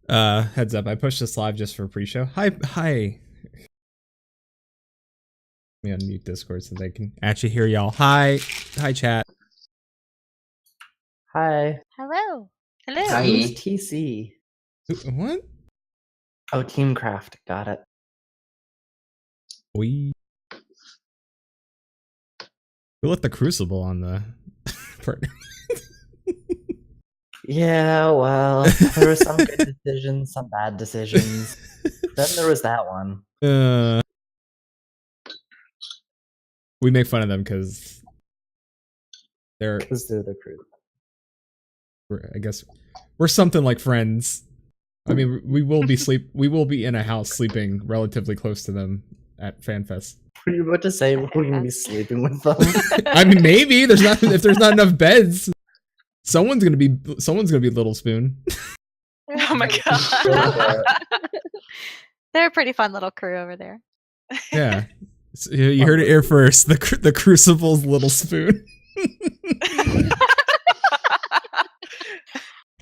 Heads up, I pushed this live just for pre-show. Hi. Let me unmute Discord so they can actually hear y'all. Hi chat. Hi. Hello. Hi. Who's TC? What? Oh, Teamcraft. Got it. We left the Crucible on the partner. Yeah, well, there were some good decisions, some bad decisions. Then there was that one. We make fun of them because they're the crew. I guess we're something like friends. I mean, we will be in a house sleeping relatively close to them at FanFest. Were you about to say we're going to be sleeping with them? I mean, maybe if there's not enough beds, someone's gonna be Little Spoon. Oh my god. They're a pretty fun little crew over there. Yeah. So you heard it here first. The Crucible's Little Spoon.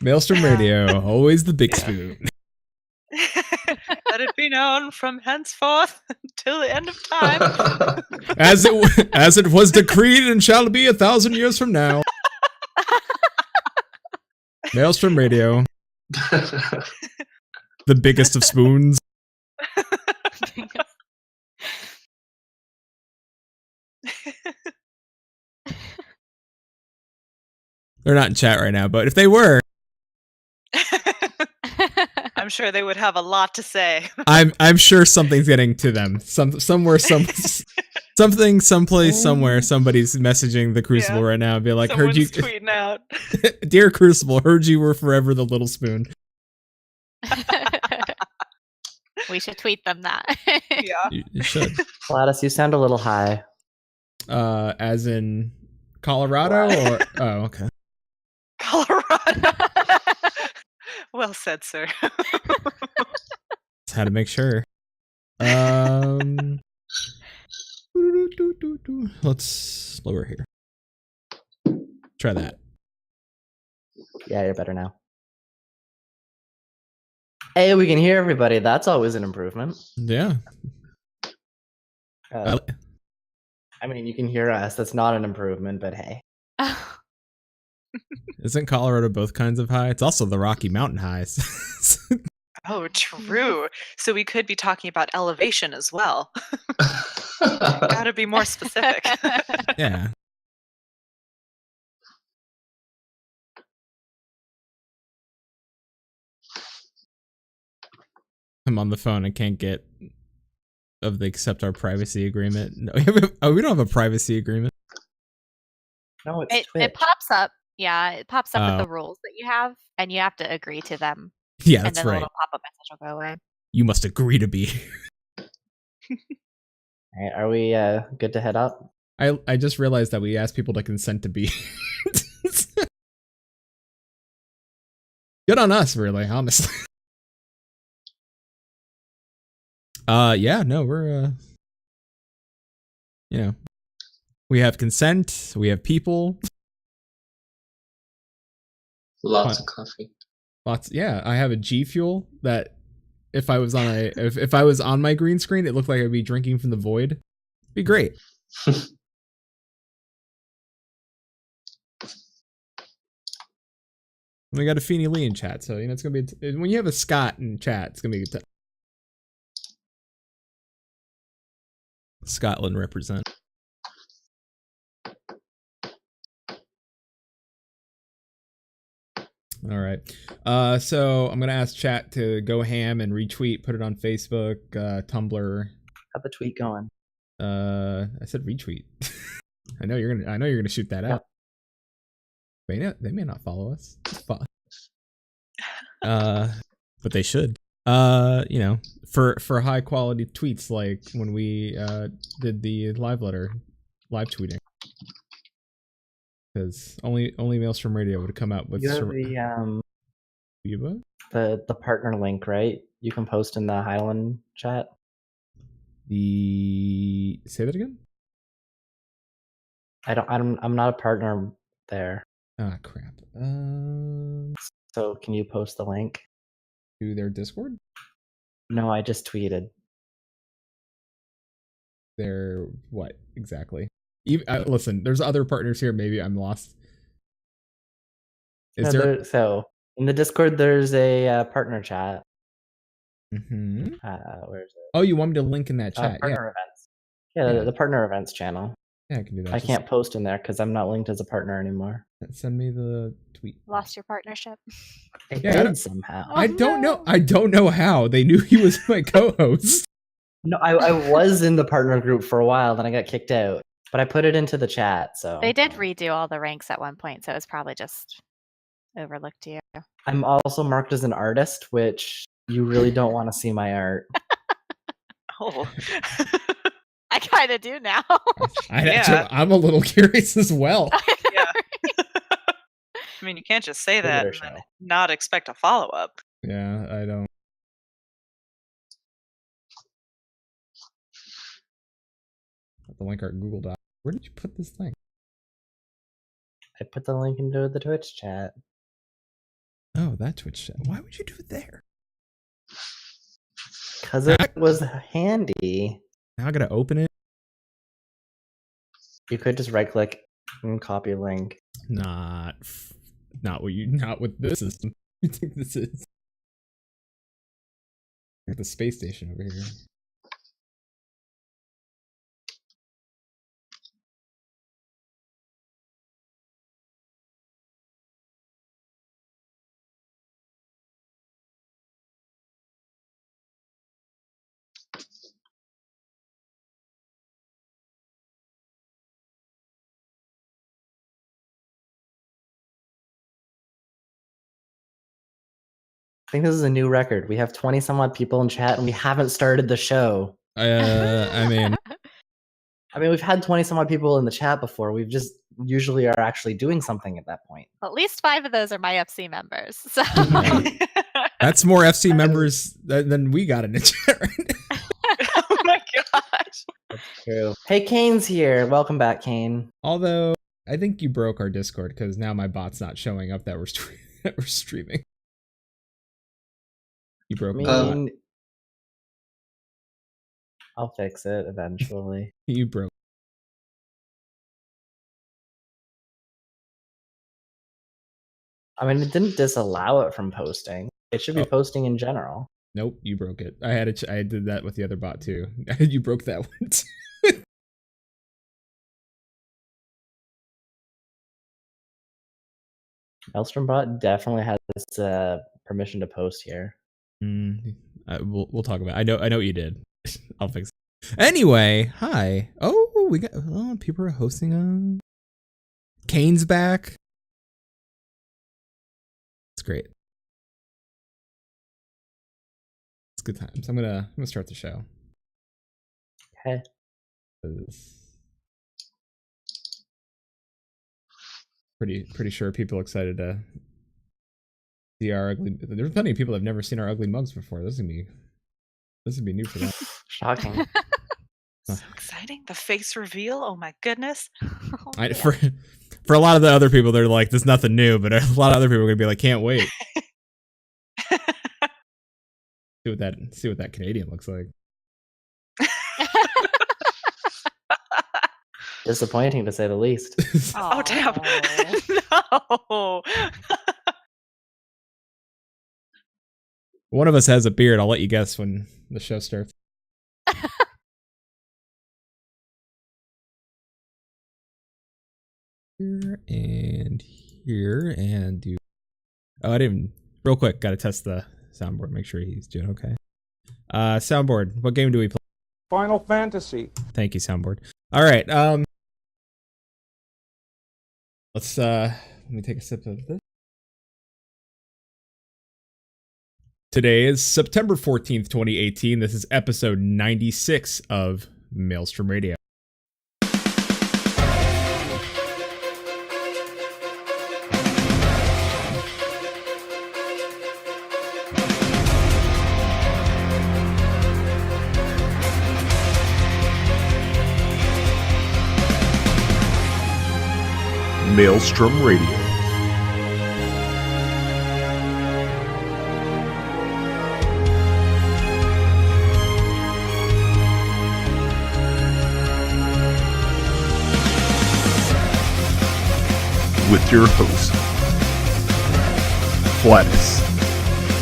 Maelstrom Radio, always the big spoon. Let it be known from henceforth till the end of time. As it was decreed and shall be 1,000 years from now. Maelstrom Radio. The biggest of spoons. They're not in chat right now, but if they were, I'm sure they would have a lot to say. I'm sure something's getting to them. Somewhere, someplace, somewhere, somebody's messaging the Crucible right now and be like, Someone's heard you tweeting out. Dear Crucible, heard you were forever the little spoon. We should tweet them that. Yeah. You should. Gladys, you sound a little high. As in Colorado or oh, okay. Colorado. Well said, sir. Just had to make sure. Let's lower here. Try that. Yeah, you're better now. Hey, we can hear everybody. That's always an improvement. Yeah. I mean, you can hear us. That's not an improvement, but hey. Isn't Colorado both kinds of high? It's also the Rocky Mountain highs. Oh, true. So we could be talking about elevation as well. Gotta be more specific. Yeah. I'm on the phone. I can't get of the accept our privacy agreement. No, we don't have a privacy agreement. No, it's it pops up. Yeah, it pops up with the rules that you have, and you have to agree to them. Yeah, that's and then right. The little pop-up message will go away. You must agree to be. Alright, are we good to head up? I just realized that we asked people to consent to be. Good on us, really, honestly. Yeah, no, we're you know, we have consent, we have people. Lots of coffee. Yeah, I have a G Fuel that if I was on if I was on my green screen, it looked like I'd be drinking from the void. It'd be great. We got a Feeny Lee in chat, so you know it's gonna be when you have a Scott in chat, it's gonna be a good time. Scotland represent. All right. So I'm gonna ask chat to go ham and retweet, put it on Facebook, Tumblr. Have the tweet going. I said retweet. I know you're gonna shoot that out. They may not follow us. But they should. You know, for high quality tweets like when we did the live tweeting. Because only Maelstrom Radio would come out with you have the partner link, right? You can post in the Highland chat. Say that again? I'm not a partner there. Ah, crap. So can you post the link? To their Discord? No, I just tweeted. Their what exactly? Listen, there's other partners here. Maybe I'm lost. Is there? So in the Discord, there's a partner chat. Mm-hmm. Where is it? Oh, you want me to link in that chat? Partner events. Yeah, Yeah. The partner events channel. Yeah, I can do that. I can't post in there because I'm not linked as a partner anymore. Send me the tweet. Lost your partnership. I Yeah, did somehow. I don't know. I don't know how they knew he was my co-host. No, I was in the partner group for a while, then I got kicked out. But I put it into the chat, so They did redo all the ranks at one point, so it was probably just overlooked you. I'm also marked as an artist, which you really don't want to see my art. Oh. I kind of do now. I'm a little curious as well. Yeah. I mean, you can't just say Give it that a and show. then not expect a follow up. Yeah, I don't. The link art Google Doc. Where did you put this thing? I put the link into the Twitch chat. Oh, that Twitch chat. Why would you do it there? Because it was handy. Now I gotta open it. You could just right click and copy link. Not with this system. You think this is? Got the space station over here. I think this is a new record. We have 20 some odd people in chat and we haven't started the show. I mean, we've had 20 some odd people in the chat before. We've just usually are actually doing something at that point. At least 5 of those are my FC members. So that's more FC members than we got in the chat right now. Oh my gosh. That's true. Hey, Kane's here. Welcome back, Kane. Although, I think you broke our Discord because now my bot's not showing up that we're streaming. You broke me. I'll fix it eventually. You broke. I mean, it didn't disallow it from posting. It should be posting in general. Nope, you broke it. I did that with the other bot too. You broke that one too. Maelstrom bot definitely has permission to post here. We'll talk about it. I know what you did. I'll fix it. Anyway, hi. Oh, we got people are hosting on. Kane's back. It's great. It's good times. I'm gonna start the show. Okay. Pretty sure people are excited to see our ugly. There's plenty of people that have never seen our ugly mugs before. This would be new for them. Shocking. So exciting. The face reveal. Oh my goodness. Oh, For a lot of the other people, they're like, "There's nothing new," but a lot of other people are gonna be like, "Can't wait." See what that Canadian looks like. Disappointing to say the least. Oh damn. No. One of us has a beard. I'll let you guess when the show starts. Here and do. Oh, I didn't. Real quick, gotta test the soundboard. Make sure he's doing okay. Soundboard. What game do we play? Final Fantasy. Thank you, soundboard. All right. Let's let me take a sip of this. Today is September 14th, 2018. This is episode 96 of Maelstrom Radio. Maelstrom Radio. with your hosts, Flatus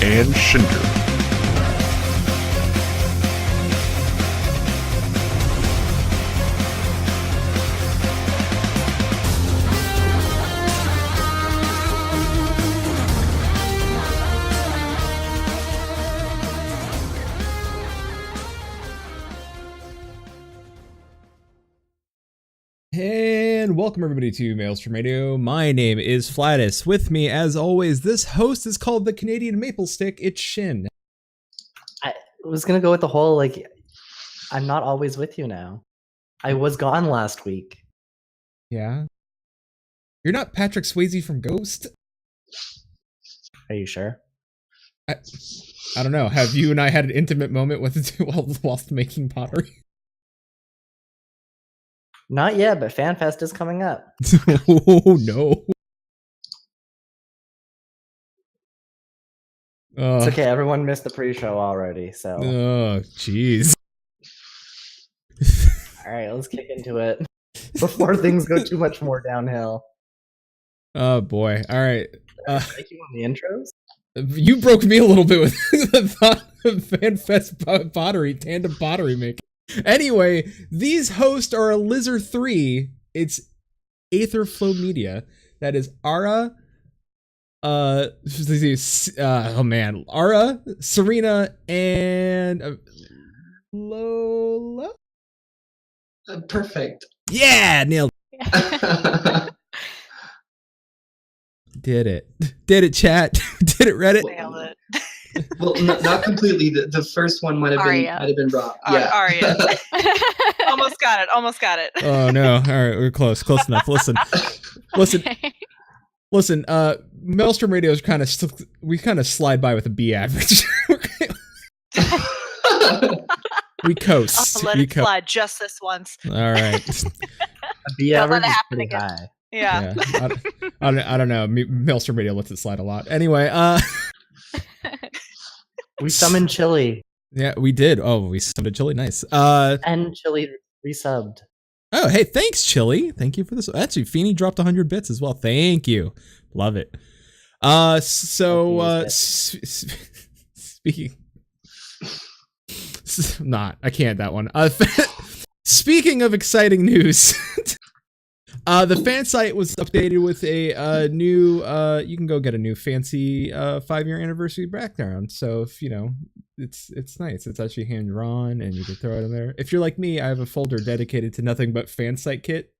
and Shinder. And welcome everybody to Maelstrom Radio. My name is Flatus. With me, as always, this host is called the Canadian Maple Stick. It's Shin. I was gonna go with the whole I'm not always with you now. I was gone last week. Yeah. You're not Patrick Swayze from Ghost? Are you sure? I don't know. Have you and I had an intimate moment with whilst making pottery? Not yet, but FanFest is coming up. Oh no. It's okay, everyone missed the pre-show already, so. Oh, jeez. Alright, let's kick into it before things go too much more downhill. Oh boy. Alright. Thank you on the intros? You broke me a little bit with the thought of FanFest pottery, tandem pottery making. Anyway, these hosts are a Lizard 3. It's Aetherflow Media. That is Ara, Ara, Serena, and Lola? Perfect. Yeah, nailed it. Did it, chat. Did it, Reddit? Nailed it. Well, not completely. The first one might have been wrong. Yeah. Aria. Almost got it. Oh no! All right, we're close enough. Listen. Maelstrom Radio is we kind of slide by with a B average. We coast. Let it slide just this once. All right. A B average is pretty high. Yeah. I don't know. Maelstrom Radio lets it slide a lot. Anyway, we summoned Chili. Yeah, we did. Oh, we summoned Chili. Nice. And Chili resubbed. Oh, hey, thanks, Chili. Thank you for this. Actually, Feeny dropped 100 bits as well. Thank you. Love it. Speaking. I can't that one. Speaking of exciting news. The fan site was updated with a new, you can go get a new fancy 5-year anniversary background. So if, it's nice. It's actually hand drawn and you can throw it in there. If you're like me, I have a folder dedicated to nothing but fan site kit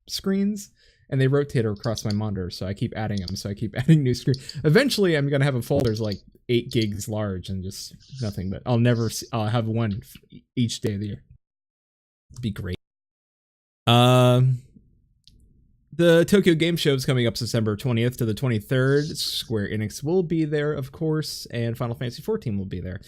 screens, and they rotate across my monitor. So I keep adding them. So I keep adding new screens. Eventually I'm going to have a folder like 8 gigs large and just nothing, but I'll have one each day of the year. It'd be great. The Tokyo Game Show is coming up September 20th to the 23rd. Square Enix will be there, of course, and Final Fantasy XIV will be there.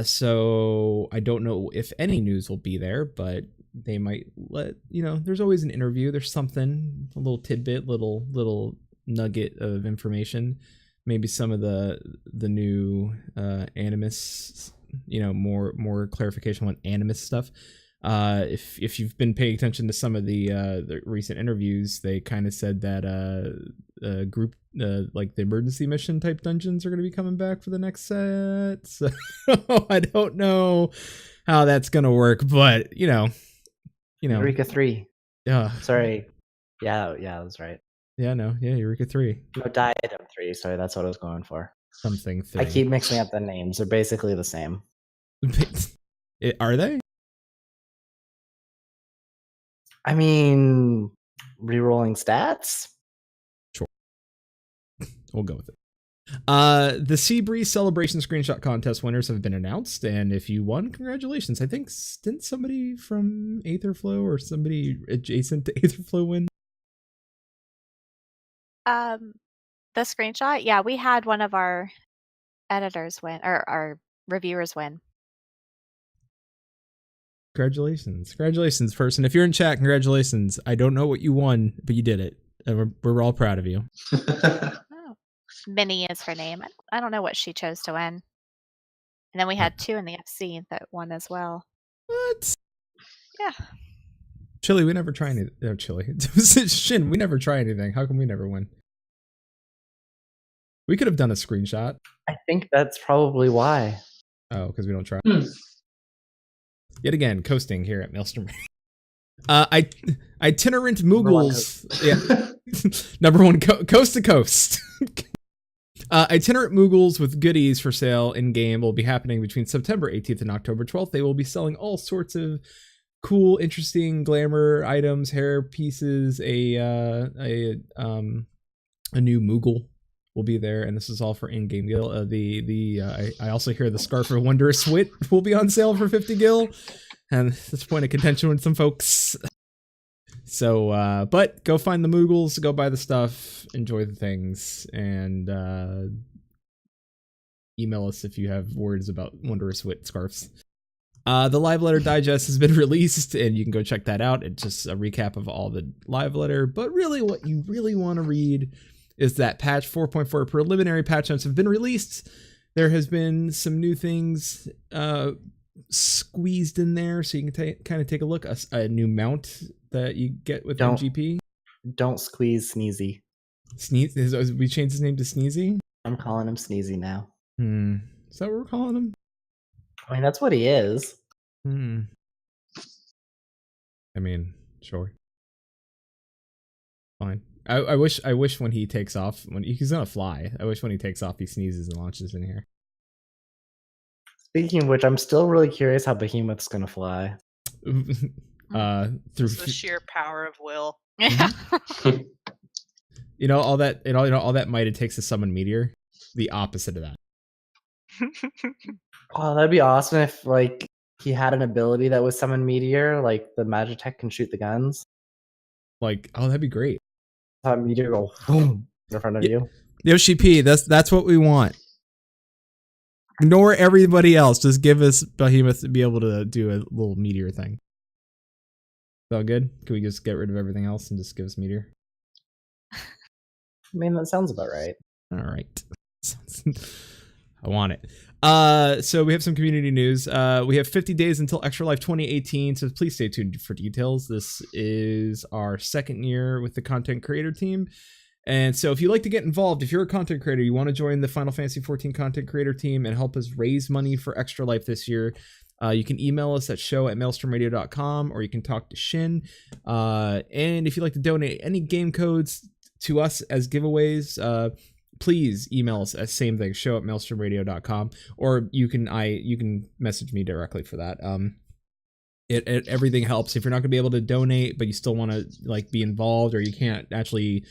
So I don't know if any news will be there, but they might let, there's always an interview. There's something, a little tidbit, little nugget of information. Maybe some of the new Animus, more clarification on Animus stuff. If you've been paying attention to some of the recent interviews, they kind of said that group like the emergency mission type dungeons are going to be coming back for the next set. So I don't know how that's going to work, but Eureka 3. Yeah. Sorry. Yeah, that's right. Yeah, Eureka 3. No, Diadem 3. Sorry, that's what I was going for. Something 3. I keep mixing up the names. They're basically the same. Are they? I mean, rerolling stats? Sure. We'll go with it. The Seabreeze Celebration Screenshot Contest winners have been announced, and if you won, congratulations. I think, didn't somebody from Aetherflow or somebody adjacent to Aetherflow win? The screenshot? Yeah, we had one of our editors win, or our reviewers win. Congratulations, person. If you're in chat, congratulations. I don't know what you won, but you did it. And we're all proud of you. Oh. Minnie is her name. I don't know what she chose to win. And then we had 2 in the FC that won as well. What? Yeah. Chili, we never try anything. No, Chili. Shin, we never try anything. How come we never win? We could have done a screenshot. I think that's probably why. Oh, because we don't try. Yet again, coasting here at Maelstrom. Itinerant Moogles. Yeah. Number one, coast to coast. Itinerant Moogles with goodies for sale in game will be happening between September 18th and October 12th. They will be selling all sorts of cool, interesting glamour items, hair pieces. A new Moogle will be there, and this is all for in-game gil. I also hear the Scarf of Wondrous Wit will be on sale for 50 gil, and that's a point of contention with some folks. So, but go find the Moogles, go buy the stuff, enjoy the things, and email us if you have words about Wondrous Wit scarves. The live letter digest has been released, and you can go check that out. It's just a recap of all the live letter, but really what you really want to read is that patch 4.4 preliminary patch notes have been released. There has been some new things squeezed in there, so you can kind of take a look. A new mount that you get with MGP. Don't squeeze Sneezy. Sneeze? We changed his name to Sneezy? I'm calling him Sneezy now. Is that what we're calling him? I mean, that's what he is. I mean, sure. Fine. I wish when he takes off, when he's gonna fly, I wish when he takes off he sneezes and launches in here. Speaking of which, I'm still really curious how Behemoth's gonna fly. Through the sheer power of will. all that might it takes to summon Meteor. The opposite of that. Oh, that'd be awesome if like he had an ability that was summon Meteor, like the Magitech can shoot the guns. Like, oh, that'd be great. Have Meteor go boom in front of you. Yoshi P, that's what we want. Ignore everybody else. Just give us Behemoth to be able to do a little Meteor thing. Is that good? Can we just get rid of everything else and just give us Meteor? I mean, that sounds about right. All right. I want it. So we have some community news. We have 50 days until Extra Life 2018, so please stay tuned for details. This is our second year with the content creator team. And so if you'd like to get involved, if you're a content creator, you want to join the Final Fantasy XIV content creator team and help us raise money for Extra Life this year, you can email us at show@maelstromradio.com, or you can talk to Shin. And if you'd like to donate any game codes to us as giveaways, please email us at same thing, show@maelstromradio.com, or you can message me directly for that. It everything helps. If you're not gonna be able to donate, but you still want to like be involved, or you can't actually,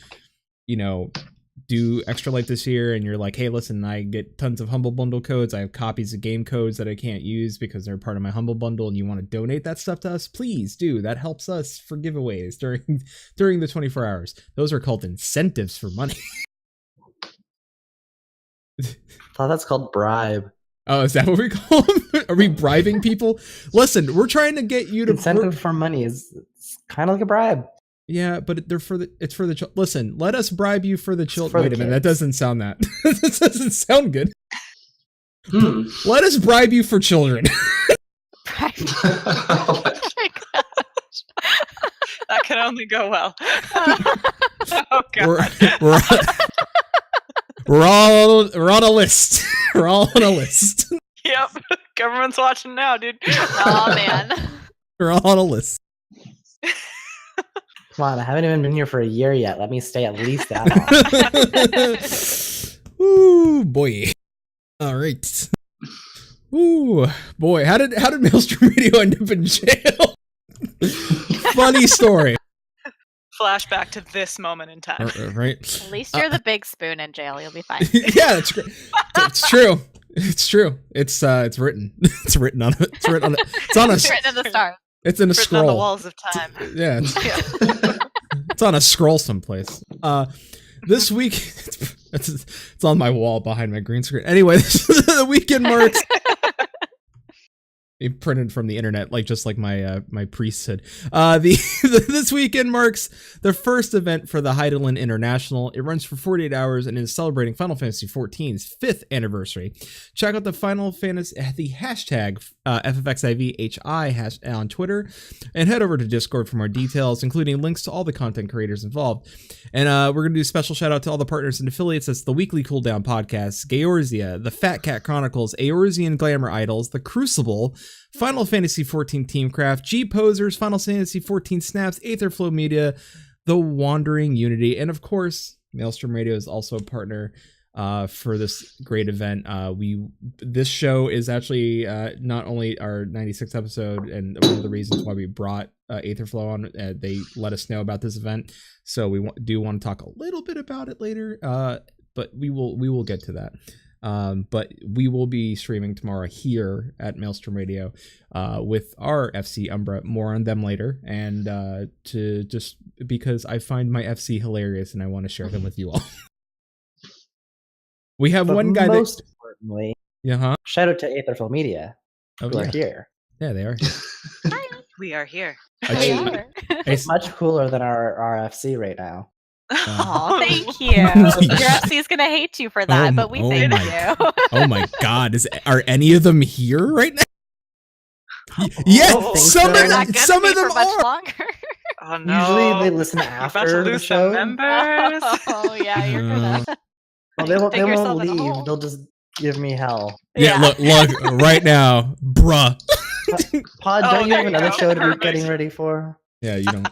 do Extra Life this year, and you're like, hey, listen, I get tons of Humble Bundle codes. I have copies of game codes that I can't use because they're part of my Humble Bundle, and you want to donate that stuff to us, please do. That helps us for giveaways during the 24 hours. Those are called incentives for money. I thought that's called bribe. Oh, is that what we call them? Are we bribing people? Listen, we're trying to get you to incentive for money is kind of like a bribe. Yeah, but it's for the listen. Let us bribe you for the children. Wait a minute, that doesn't sound that. That doesn't sound good. Let us bribe you for children. Oh my gosh. That can only go well. Oh god. We're on a list. We're all on a list. Yep. Government's watching now, dude. Oh man. We're all on a list. Come on, I haven't even been here for a year yet. Let me stay at least that long. Ooh, boy. All right. Ooh, boy. How did Maelstrom Radio end up in jail? Funny story. Flashback to this moment in time. Right. At least you're the big spoon in jail. You'll be fine. Yeah, that's great. It's true. It's true. It's written. It's written on it. It's written on it. It's on a. It's written in the stars. It's in a written scroll. on the walls of time. Yeah. It's on a scroll someplace. This week, it's on my wall behind my green screen. Anyway, this is the weekend marks. printed from the internet, just like my my priesthood. This weekend marks the first event for the Heidelin International. It runs for 48 hours and is celebrating Final Fantasy XIV's 5th anniversary. Check out the hashtag FFXIVHI on Twitter, and head over to Discord for more details, including links to all the content creators involved. And we're gonna do a special shout out to all the partners and affiliates. That's the Weekly Cooldown Podcast, Georzia, the Fat Cat Chronicles, Eorzean Glamour Idols, The Crucible, Final Fantasy XIV Teamcraft, G Posers, Final Fantasy XIV Snaps, Aetherflow Media, The Wandering Unity, and of course, Maelstrom Radio is also a partner for this great event. This show is actually not only our 96th episode, and one of the reasons why we brought Aetherflow on. They let us know about this event, so we do want to talk a little bit about it later. But we will get to that. But we will be streaming tomorrow here at Maelstrom Radio with our FC Umbra. More on them later. And to just because I find my FC hilarious and I want to share them with you all. We have one guy most importantly, shout out to Aetherflow Media who are here. Yeah, they are. Hi, we are here. It's much cooler than our FC right now. Oh, thank you. Your FC is gonna hate you for that, but we thank you. Oh my God, are any of them here right now? Yes, some of them are. Longer. Oh no! Usually they listen after the show. Members. Oh yeah, you're gonna. Well, they won't leave. They'll just give me hell. Yeah, look right now, bruh. Pod, don't you have another show to be getting ready for? Yeah, you don't.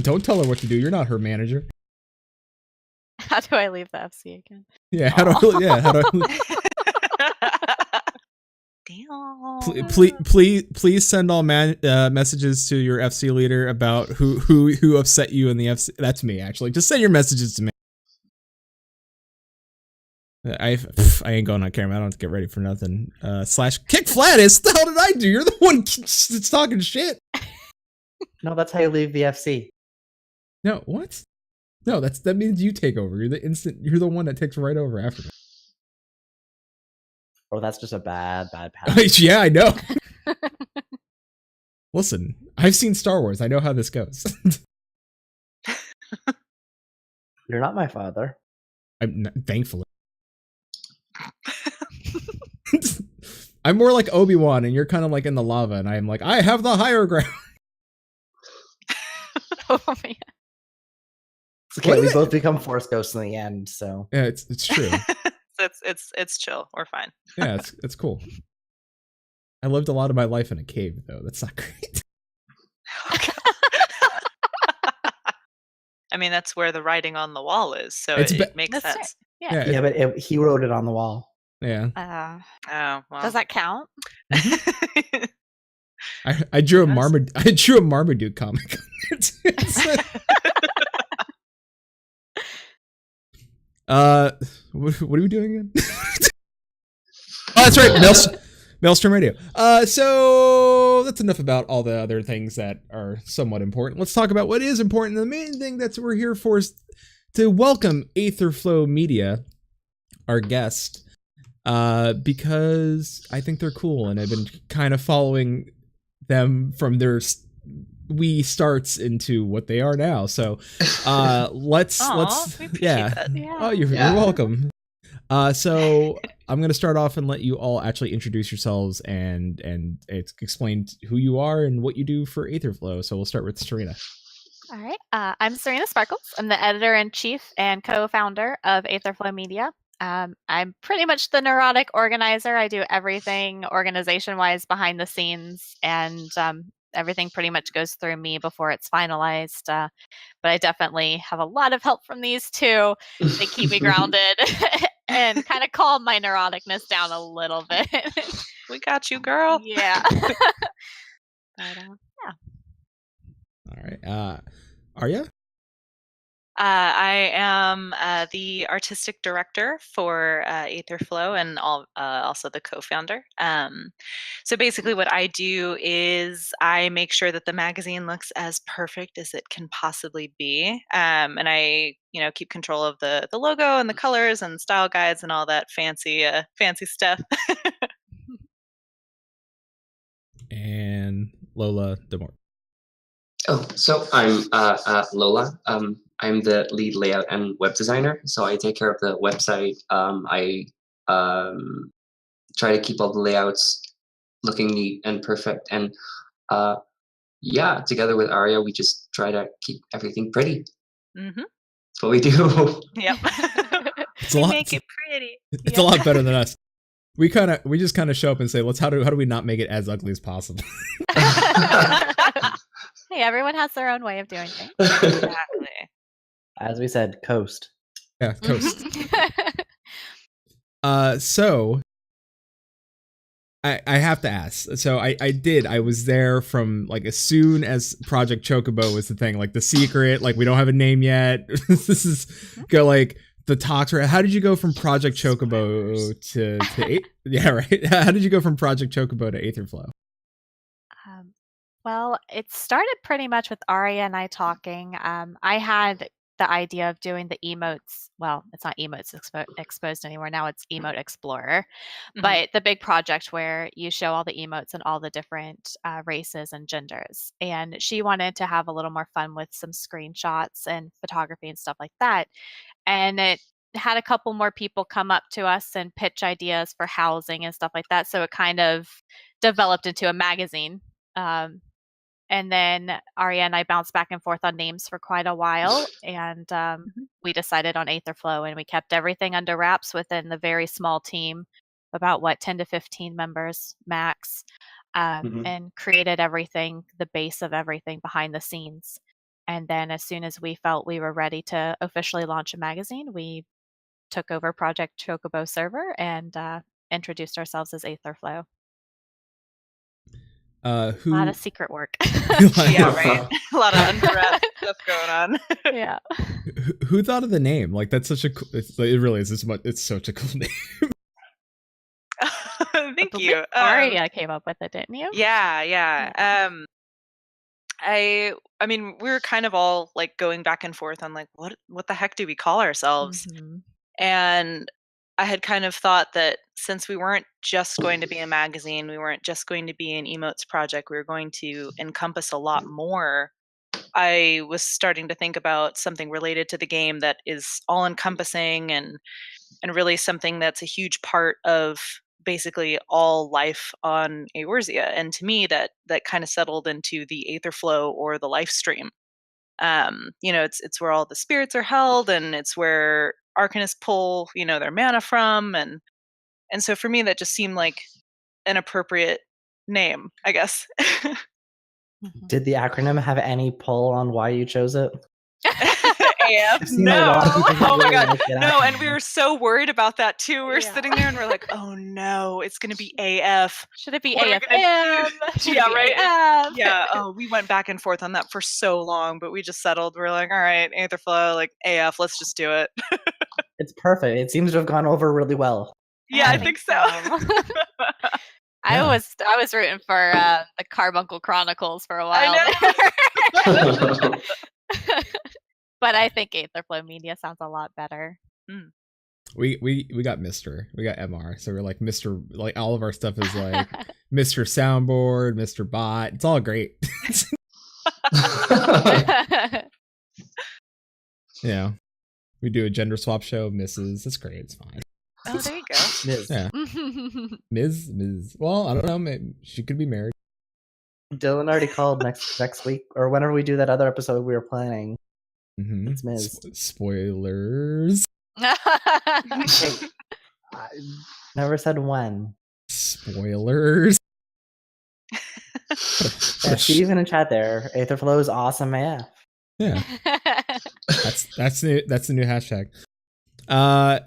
Don't tell her what to do. You're not her manager. How do I leave the FC again? Yeah, how do Damn. Please send all messages to your FC leader about who upset you in the FC. That's me, actually. Just send your messages to me. I ain't going on camera. I don't have to get ready for nothing. /kick Flatus. The hell did I do? You're the one that's talking shit. No, that's how you leave the FC. No, what? No, that means you take over. You're the one that takes right over after me. Oh, that's just a bad path. Yeah, I know. Listen, I've seen Star Wars. I know how this goes. You're not my father. Thankfully. I'm more like Obi-Wan, and you're kind of like in the lava, and I'm like, I have the higher ground. Oh man. It's okay, we both become Force Ghosts in the end, so. Yeah, it's true. It's chill. We're fine. Yeah, it's cool. I lived a lot of my life in a cave, though. That's not great. I mean, that's where the writing on the wall is, so it makes sense. Right. Yeah. Yeah, but he wrote it on the wall. Yeah. Oh, well. Does that count? I drew a Marmaduke comic. What are we doing again? Oh, that's right, Maelstrom Radio. So that's enough about all the other things that are somewhat important. Let's talk about what is important. The main thing that we're here for is to welcome Aetherflow Media, our guest, because I think they're cool, and I've been kind of following them from their wee starts into what they are now. So let's that. Oh, you're welcome. So I'm gonna start off and let you all actually introduce yourselves and explain who you are and what you do for Aetherflow. So we'll start with Serena. All right. I'm Serena Sparkles. I'm the editor-in-chief and co-founder of Aetherflow Media. I'm pretty much the neurotic organizer. I do everything organization-wise behind the scenes, and everything pretty much goes through me before it's finalized. But I definitely have a lot of help from these two. They keep me grounded and kind of calm my neuroticness down a little bit. We got you, girl. Yeah. But, yeah. All right. Arya? I am the artistic director for Aetherflow and also the co-founder. So basically what I do is I make sure that the magazine looks as perfect as it can possibly be. And I, keep control of the logo and the colors and style guides and all that fancy stuff. And Lola Demore. Oh, so I'm Lola. I'm the lead layout and web designer. So I take care of the website. I try to keep all the layouts looking neat and perfect. And yeah, together with Aria, we just try to keep everything pretty. Mm-hmm. That's what we do. Yep. It's a lot, make it pretty. It's a lot better than us. We just kind of show up and say, how do we not make it as ugly as possible? Hey, everyone has their own way of doing things. Exactly. As we said, coast. Yeah, coast. So I have to ask. So I was there from like as soon as Project Chocobo was the thing, like the secret, like we don't have a name yet. This is go like the talks were. How did you go from Project Chocobo to yeah, right? How did you go from Project Chocobo to Aetherflow? Well, it started pretty much with Aria and I talking. I had the idea of doing the emotes. Well, it's not emotes exposed anymore. Now it's Emote Explorer. Mm-hmm. But the big project where you show all the emotes and all the different races and genders. And she wanted to have a little more fun with some screenshots and photography and stuff like that. And it had a couple more people come up to us and pitch ideas for housing and stuff like that. So it kind of developed into a magazine. And then Aria and I bounced back and forth on names for quite a while. And we decided on Aetherflow, and we kept everything under wraps within the very small team, about 10 to 15 members max, and created everything, the base of everything behind the scenes. And then as soon as we felt we were ready to officially launch a magazine, we took over Project Chocobo server and introduced ourselves as Aetherflow. A lot of secret work. Yeah, right. A lot of underwraps stuff going on. Yeah. Who thought of the name? Like that's such a cool, it really is. It's such a cool name. Thank you. Aria came up with it, didn't you? Yeah. I mean, we were kind of all like going back and forth on like what the heck do we call ourselves? Mm-hmm. And I had kind of thought that since we weren't just going to be a magazine, we weren't just going to be an emotes project, we were going to encompass a lot more. I was starting to think about something related to the game that is all encompassing and really something that's a huge part of basically all life on Eorzea. And to me, that kind of settled into the Aetherflow or the life stream. It's where all the spirits are held, and it's where Arcanists pull, their mana from, and so for me that just seemed like an appropriate name, I guess. Did the acronym have any pull on why you chose it? AF? No. Oh my god. No, and we were so worried about that too. We were sitting there and we're like, oh no, it's gonna be AF. Should it be AFM? Yeah, right. AF? Yeah. Oh, we went back and forth on that for so long, but we just settled. We're like, all right, Aetherflow, like AF, let's just do it. It's perfect. It seems to have gone over really well. Yeah, I think so. I was rooting for the Carbuncle Chronicles for a while. I know. But I think Aetherflow Media sounds a lot better. Mm. We got Mr. We got MR. So we're like Mr. Like all of our stuff is like Mr. Soundboard, Mr. Bot. It's all great. Yeah. We do a gender swap show, Mrs. That's great. It's fine. Oh, there you go. Ms. Yeah. Ms. Well, I don't know. Maybe she could be married. Dylan already called next week, or whenever we do that other episode we were planning. Mm-hmm. It's Ms. Spoilers. Hey, I never said when. Spoilers. Yeah, Steve in the chat there. Aetherflow is awesome AF. Yeah. That's the new hashtag. Now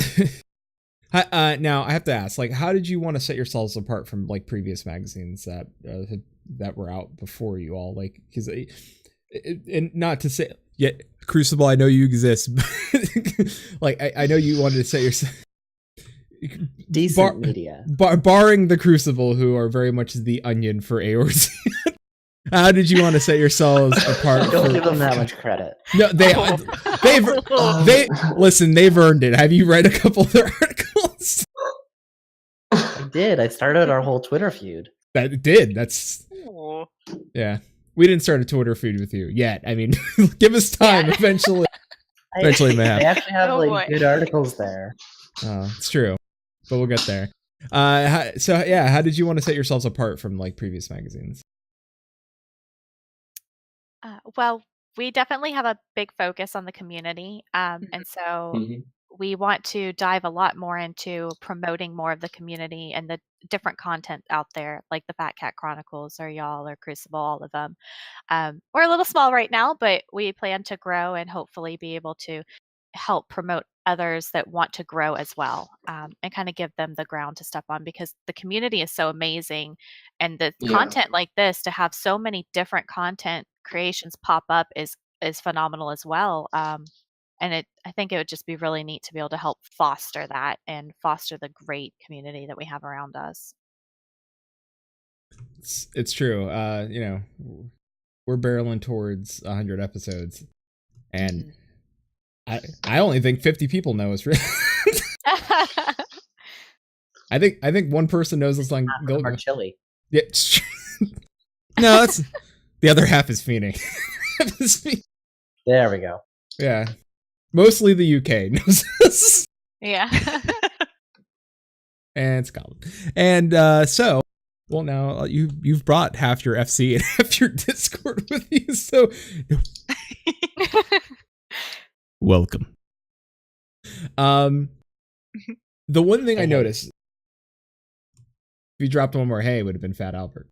I have to ask, like, how did you want to set yourselves apart from like previous magazines that were out before you all? Like, because and not to say Yeah, Crucible, I know you exist. Like, I know you wanted to say yourself. Decent media. Barring the Crucible, who are very much the Onion for Aorz. How did you want to set yourselves apart? Don't give them that much credit. No, listen. They've earned it. Have you read a couple of their articles? I did. I started our whole Twitter feud. That's yeah. We didn't start a Twitter feud with you yet. I mean, give us time. Eventually, it may happen. They actually have good articles there. Oh, it's true, but we'll get there. So yeah, how did you want to set yourselves apart from like previous magazines? Well, we definitely have a big focus on the community, and so we want to dive a lot more into promoting more of the community and the different content out there, like the Fat Cat Chronicles or y'all or Crucible, all of them. We're a little small right now, but we plan to grow and hopefully be able to help promote others that want to grow as well, and kind of give them the ground to step on, because the community is so amazing, and the content like this, to have so many different content creations pop up is phenomenal as well. And I think it would just be really neat to be able to help foster that and foster the great community that we have around us. It's true. You know, we're barreling towards 100 episodes, and I only think 50 people know us. Really. I think one person knows us on Our chili. Yeah. No, that's the other half is Phoenix. There we go. Yeah. Mostly the UK knows us. Yeah. And Scotland. And so, well, now you've brought half your FC and half your Discord with you, so welcome. The one thing I noticed, if you dropped one more hey, it would have been Fat Albert.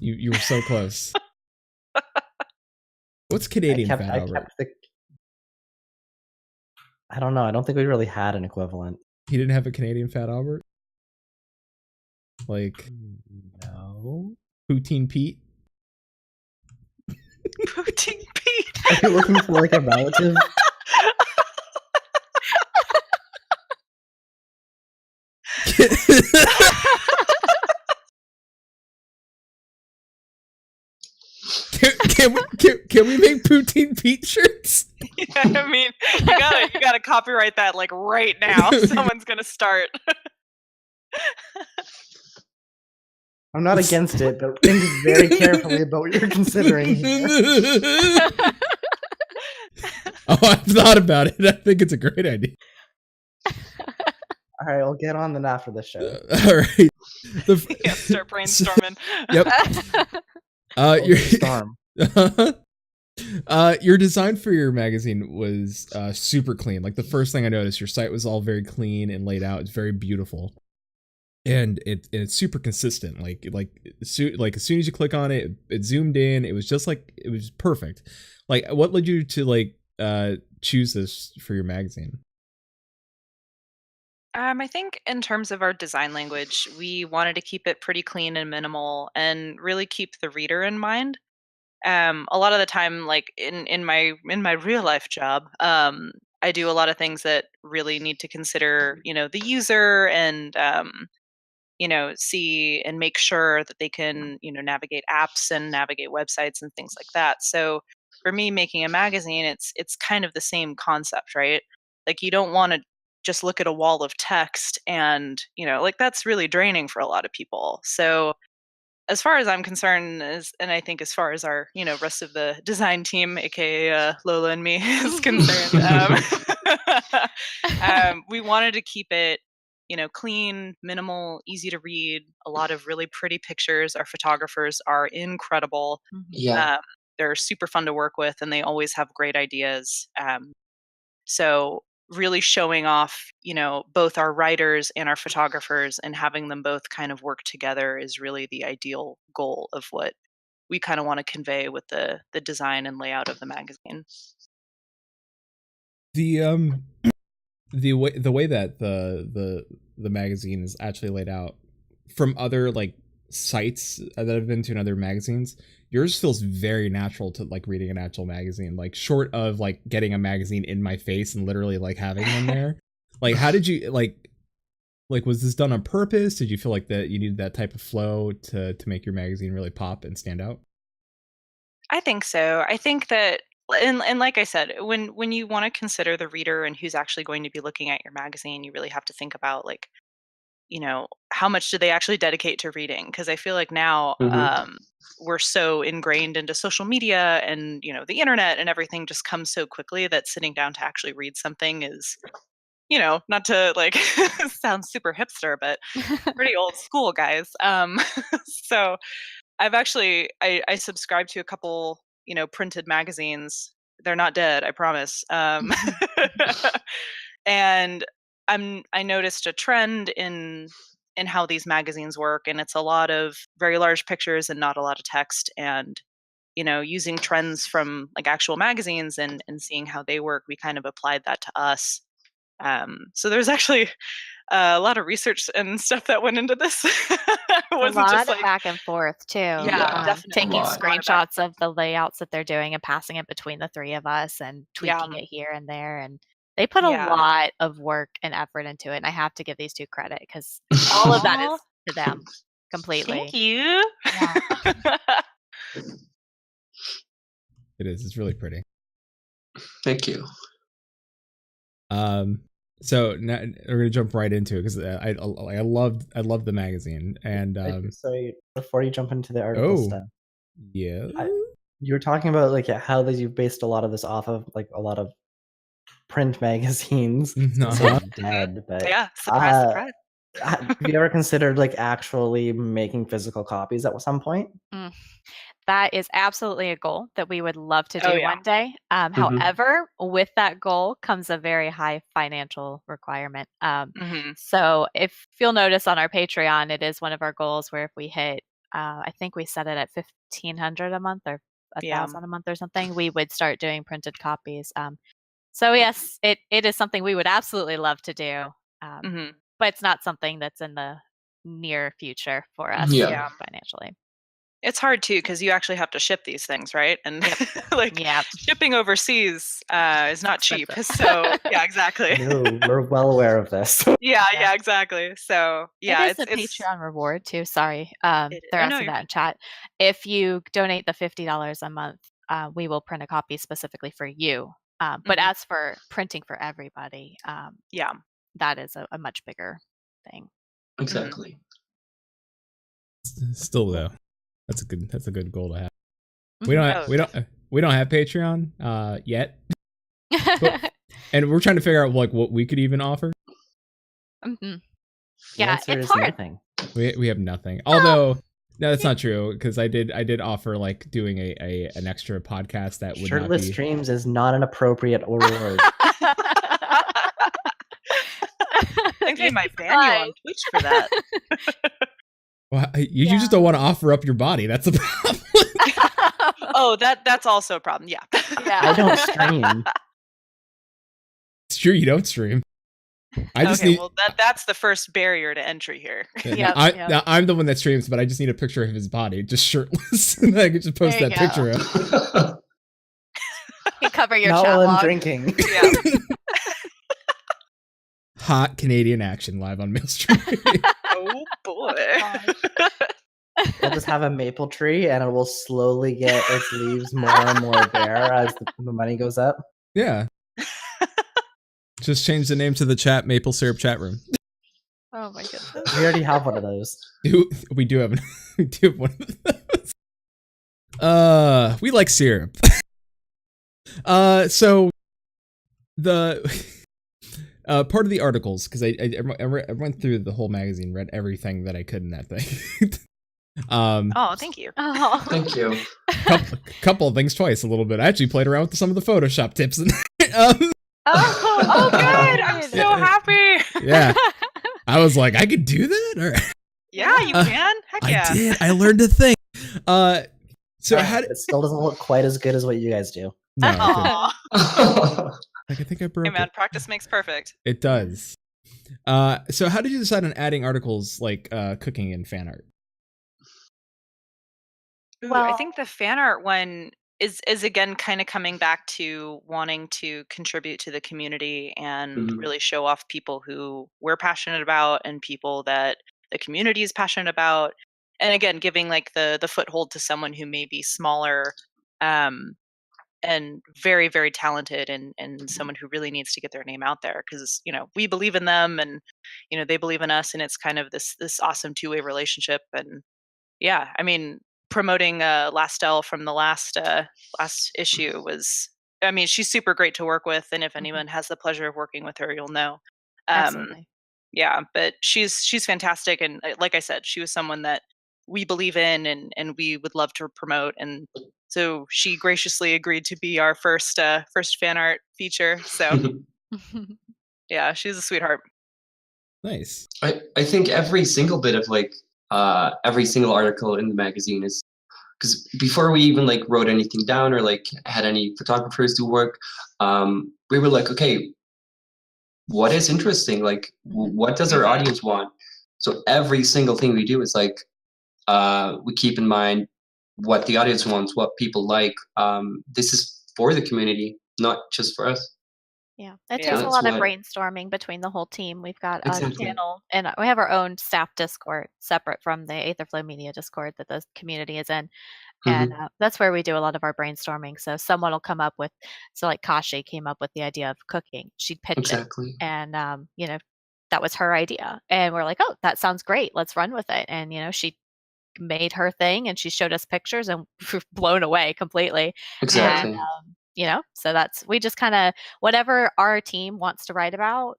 You were so close. What's Canadian Fat Albert? I don't know. I don't think we really had an equivalent. He didn't have a Canadian Fat Albert? Like, no. Poutine Pete? Poutine Pete. Are you looking for like a relative? Can we make Poutine Pete shirts? Yeah, I mean, you gotta copyright that like right now. Someone's gonna start. I'm not against it, but think very carefully about what you're considering here. Oh, I've thought about it. I think it's a great idea. All right, we'll get on then after the show. All right. Yeah, start brainstorming. Yep. Your design for your magazine was super clean. Like, the first thing I noticed, your site was all very clean and laid out. It's very beautiful, and it's super consistent. Like as soon as you click on it, it zoomed in. It was just like, it was perfect. Like, what led you to like choose this for your magazine? I think in terms of our design language, we wanted to keep it pretty clean and minimal, and really keep the reader in mind. A lot of the time, like in my real life job, I do a lot of things that really need to consider, the user, and see and make sure that they can, navigate apps and navigate websites and things like that. So for me, making a magazine, it's kind of the same concept, right? Like, you don't want to just look at a wall of text, and like, that's really draining for a lot of people. So as far as I'm concerned, and I think as far as our rest of the design team, aka Lola and me, is concerned, we wanted to keep it clean, minimal, easy to read, a lot of really pretty pictures. Our photographers are incredible. Yeah. They're super fun to work with, and they always have great ideas. So really showing off, both our writers and our photographers, and having them both kind of work together is really the ideal goal of what we kind of want to convey with the design and layout of the magazine. The way that the magazine is actually laid out from other like sites that I've been to in other magazines, yours feels very natural to like reading an actual magazine, like short of like getting a magazine in my face and literally like having them there. Like, how did you like was this done on purpose? Did you feel like that you needed that type of flow to make your magazine really pop and stand out? I think so. I think that, and like I said, when you want to consider the reader and who's actually going to be looking at your magazine, you really have to think about like, how much do they actually dedicate to reading? Because I feel like now we're so ingrained into social media and the internet, and everything just comes so quickly that sitting down to actually read something is, not to like sound super hipster, but pretty old school, guys. So I've actually I subscribe to a couple printed magazines. They're not dead, I promise. And I noticed a trend in how these magazines work, and it's a lot of very large pictures and not a lot of text, and using trends from like actual magazines and seeing how they work, we kind of applied that to us. So there's actually a lot of research and stuff that went into this. It wasn't a lot just like back and forth too. Yeah, definitely. Taking screenshots of the layouts that they're doing and passing it between the three of us and tweaking it here and there. And they put a lot of work and effort into it. And I have to give these two credit because all of that is to them completely. Thank you. Yeah. It is. It's really pretty. Thank you. So now we're gonna jump right into it because I loved the magazine. And sorry, before you jump into the article stuff. Yeah. You were talking about like how you've based a lot of this off of like a lot of print magazines. Dead, but yeah, surprise. Have you ever considered like actually making physical copies at some point? That is absolutely a goal that we would love to do one day. However, with that goal comes a very high financial requirement. So if you'll notice on our Patreon, it is one of our goals where if we hit, I think we set it at $1,500 a month or $1,000 a month or something, we would start doing printed copies. So yes, it is something we would absolutely love to do, but it's not something that's in the near future for us financially. It's hard too because you actually have to ship these things, right? And shipping overseas is not cheap. So yeah, exactly. No, we're well aware of this. Yeah, exactly. So yeah, it's a Patreon reward too. Sorry, they're asking that in chat. If you donate the $50 a month, we will print a copy specifically for you. But as for printing for everybody, that is a much bigger thing. Exactly. Still though. That's a good goal to have. We don't have Patreon yet, and we're trying to figure out like what we could even offer. Yeah, it's hard. Nothing. We have nothing. Although no, that's not true because I did offer like doing an extra podcast that would shirtless not be... streams is not an appropriate reward. I think they might ban you on Twitch for that. Well, you just don't want to offer up your body. That's the problem. Oh, that's also a problem. Yeah. I don't stream. It's true, you don't stream. I just need. Well, that's the first barrier to entry here. I'm the one that streams, but I just need a picture of his body, just shirtless, and I can just post that picture up. You cover your not chat while log. I'm drinking. Yeah. Hot Canadian action live on Maelstrom. Oh boy. We'll just have a maple tree and it will slowly get its leaves more and more bare as the money goes up. Yeah. Just change the name to the chat maple syrup chat room. Oh my goodness. We already have one of those. We do have one of those. We like syrup. So the part of the articles, because I went through the whole magazine, read everything that I could in that thing. Oh, thank you. Oh. Thank you. Couple of things twice, a little bit. I actually played around with some of the Photoshop tips. Oh, good. I'm so happy. Yeah. I was like, I could do that? Or... Yeah, you can. Heck yeah. I did. I learned a thing. So it still doesn't look quite as good as what you guys do. No, like I think I broke Hey man, it. practice makes perfect. It does. So how did you decide on adding articles like cooking and fan art? I think the fan art one is again kind of coming back to wanting to contribute to the community and really show off people who we're passionate about and people that the community is passionate about, and again giving like the foothold to someone who may be smaller and very, very talented and someone who really needs to get their name out there, because we believe in them and they believe in us, and it's kind of this awesome two-way relationship. And yeah, I mean, promoting Lastel from the last issue was, I mean, she's super great to work with, and if anyone has the pleasure of working with her, you'll know. Absolutely. Yeah, but she's fantastic, and like I said, she was someone that we believe in and we would love to promote, and so she graciously agreed to be our first fan art feature. So yeah, she's a sweetheart. Nice. I think every single bit of like every single article in the magazine is, because before we even like wrote anything down or like had any photographers do work, we were like, okay, what is interesting? Like, what does our audience want? So every single thing we do is like, we keep in mind what the audience wants, what people like. This is for the community, not just for us. Yeah, it takes a lot of brainstorming between the whole team. We've got a channel, and we have our own staff Discord separate from the Aetherflow Media Discord that the community is in. And that's where we do a lot of our brainstorming. So someone will come up with, so like Kashi came up with the idea of cooking. She'd pitch it. And, that was her idea. And we're like, oh, that sounds great. Let's run with it. And, she made her thing and she showed us pictures and we were blown away completely. Exactly. And, so we just kind of, whatever our team wants to write about,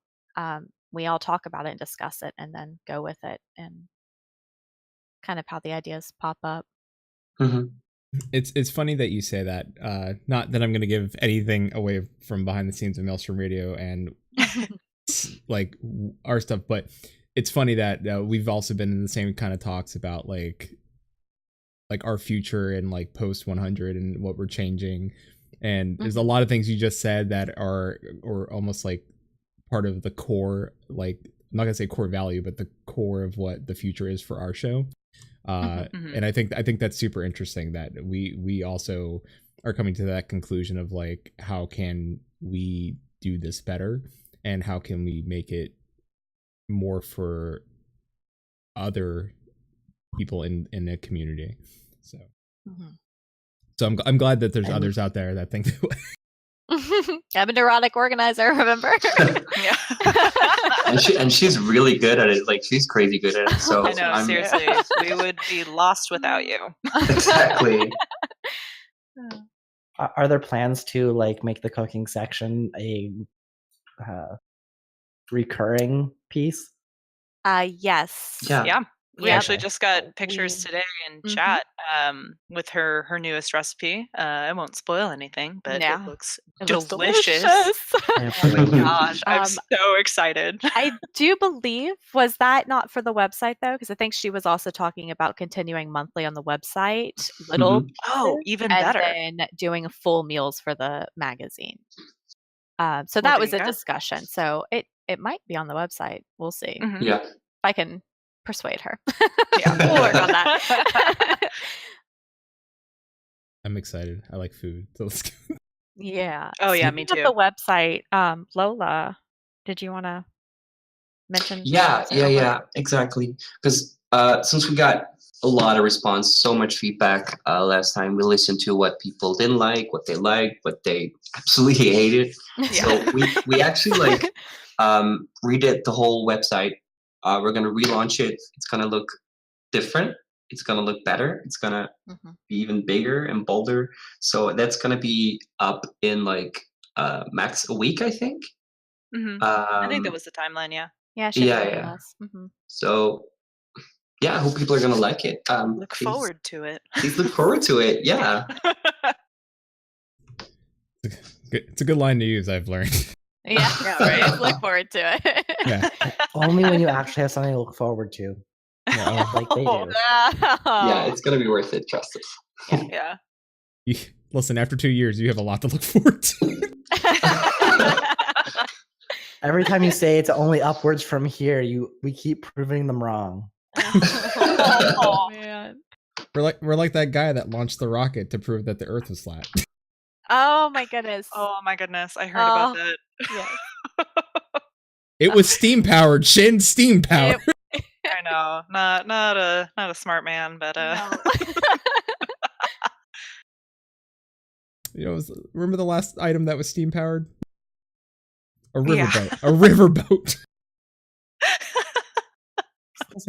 we all talk about it and discuss it and then go with it, and kind of how the ideas pop up. It's funny that you say that. Not that I'm going to give anything away from behind the scenes of Maelstrom Radio and like our stuff, but it's funny that we've also been in the same kind of talks about like our future and like post 100 and what we're changing. And there's a lot of things you just said that are or almost like part of the core, like I'm not gonna say core value, but the core of what the future is for our show. And I think that's super interesting that we also are coming to that conclusion of like, how can we do this better and how can we make it more for other people in the community. So so I'm glad that there's others out there that think that way. I'm a neurotic organizer, remember? Yeah. and she's really good at it. Like, she's crazy good at it. So I know, seriously, we would be lost without you. Exactly. Are there plans to like make the cooking section a recurring piece? Yes. Yeah. We actually just got pictures today in chat with her newest recipe. I won't spoil anything, but it looks delicious. Oh my gosh, I'm so excited. I do believe, was that not for the website though? Because I think she was also talking about continuing monthly on the website. Even better. And then doing full meals for the magazine. So that was a discussion. So it might be on the website. We'll see. Yeah. If I can persuade her. We'll work on that. I'm excited. I like food. So let's go. Yeah. Oh yeah, me too. The website, Lola, did you want to mention? Yeah, exactly. Because since we got a lot of response, so much feedback last time, we listened to what people didn't like, what they liked, what they absolutely hated. So we actually like redid the whole website. We're gonna relaunch it. It's gonna look different. It's gonna look better. It's gonna be even bigger and bolder. So that's gonna be up in like max a week, I think. I think that was the timeline. Yeah. So I hope people are gonna like it. Look forward to it. Please look forward to it. Yeah. It's a good line to use, I've learned. Yeah, right. Look forward to it. Yeah. Only when you actually have something to look forward to. Yeah. Like they do. Yeah, it's gonna be worth it. Trust us. Yeah. Listen, after 2 years, you have a lot to look forward to. Every time you say it's only upwards from here, we keep proving them wrong. Oh man. We're like that guy that launched the rocket to prove that the Earth was flat. Oh my goodness. Oh my goodness, I heard about that. Yes. It was steam powered, Shin. Steam powered. I know, not a smart man, but No. You know, remember the last item that was steam powered? A Yeah. riverboat. A riverboat.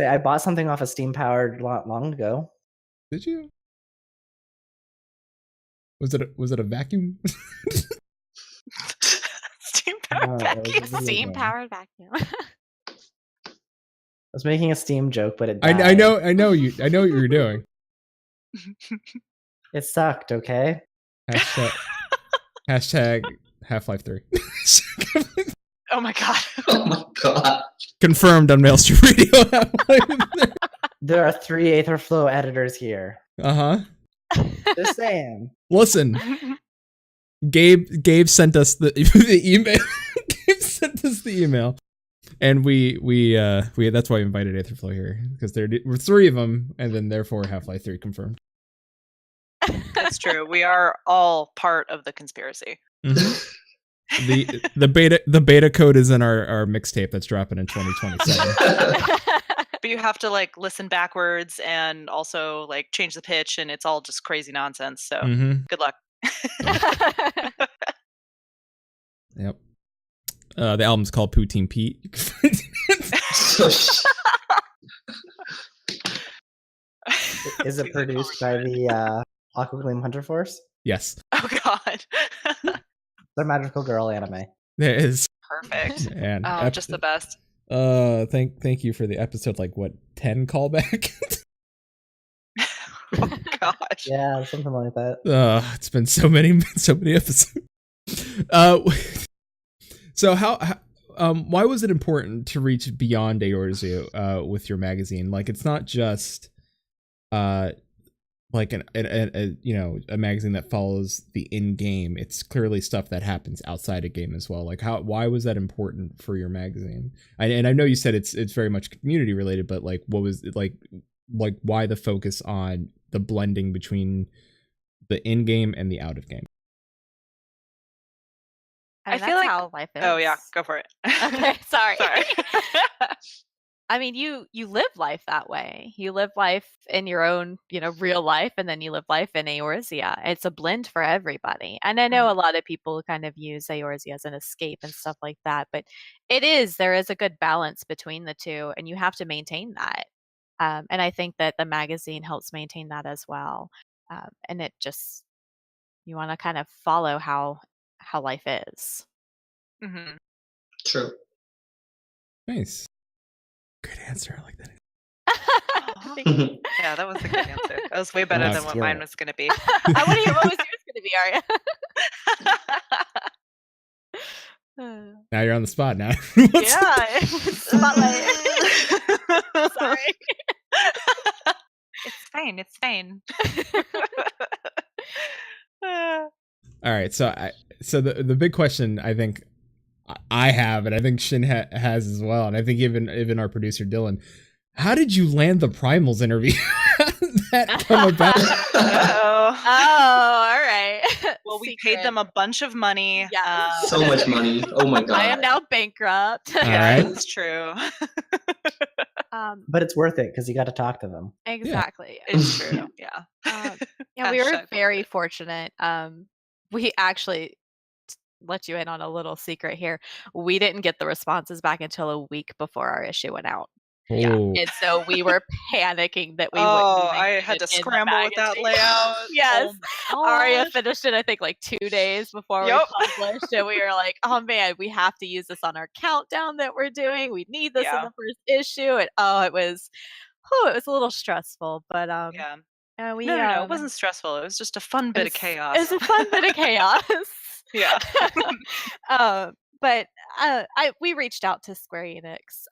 I bought something off of Steam Powered long ago. Did you? Was it a vacuum? Steam powered vacuum. Steam powered vacuum. I was making a Steam joke, but it I died. know what you were doing. It sucked, okay? Hashtag Half-Life 3. Oh my god. Oh my god. Confirmed on Mail Street Radio. There are 3 Aetherflow editors here. Uh-huh. Just saying. Listen. Gabe sent us the email. Gabe sent us the email. And we that's why we invited Aetherflow here, because there were 3 of them, and then therefore Half-Life 3 confirmed. That's true. We are all part of the conspiracy. Mm-hmm. The beta code is in our mixtape that's dropping in 2027. But you have to like listen backwards and also like change the pitch, and it's all just crazy nonsense. So good luck. Yep. The album's called Poutine Pete. Is it produced by the Aqua Gleam Hunter Force? Yes. Oh god. They're Magical Girl anime. There is. Perfect. And just the best. Thank you for the episode 10 callback. Oh gosh. Yeah, something like that. It's been so many episodes. So why was it important to reach beyond Eorzea with your magazine? Like, it's not just like a magazine that follows the in-game. It's clearly stuff that happens outside a game as well. Like, why was that important for your magazine? And I know you said it's very much community related, but like, what was it like why the focus on the blending between the in-game and the out-of-game? I feel like how life is. Oh yeah, go for it. Okay, sorry. I mean, you live life that way. You live life in your own, real life, and then you live life in Eorzea. It's a blend for everybody. And I know a lot of people kind of use Eorzea as an escape and stuff like that, but there is a good balance between the two, and you have to maintain that. And I think that the magazine helps maintain that as well. And it just, you want to kind of follow how life is. Mm-hmm. True. Nice. Good answer. I like that. Yeah, that was a good answer. That was way better than what mine was going to be. I want to hear what was yours going to be, Arya. Now you're on the spot now. Yeah. Spotlight. Sorry. It's fine. It's fine. All right, so the big question I think I have, and I think Shin has as well, and I think even our producer Dylan, how did you land the Primals interview? How did that come about? Oh, all right. Well, we paid them a bunch of money. Yeah, so much money. Oh my god. I am now bankrupt. Yeah, that's true. But it's worth it because you got to talk to them. Exactly. Yeah. It's true. Yeah. Yeah, we were very fortunate. We actually let you in on a little secret here. We didn't get the responses back until a week before our issue went out. Yeah, and so we were panicking that we wouldn't. I had to scramble with that layout. Yes, Arya finished it. I think 2 days before we published, and we were like, "Oh man, we have to use this on our countdown that we're doing. We need this in the first issue." And it was a little stressful, but yeah. We, no, it wasn't stressful. It was just a fun bit of chaos. It was a fun bit of chaos. Yeah. But we reached out to Square Enix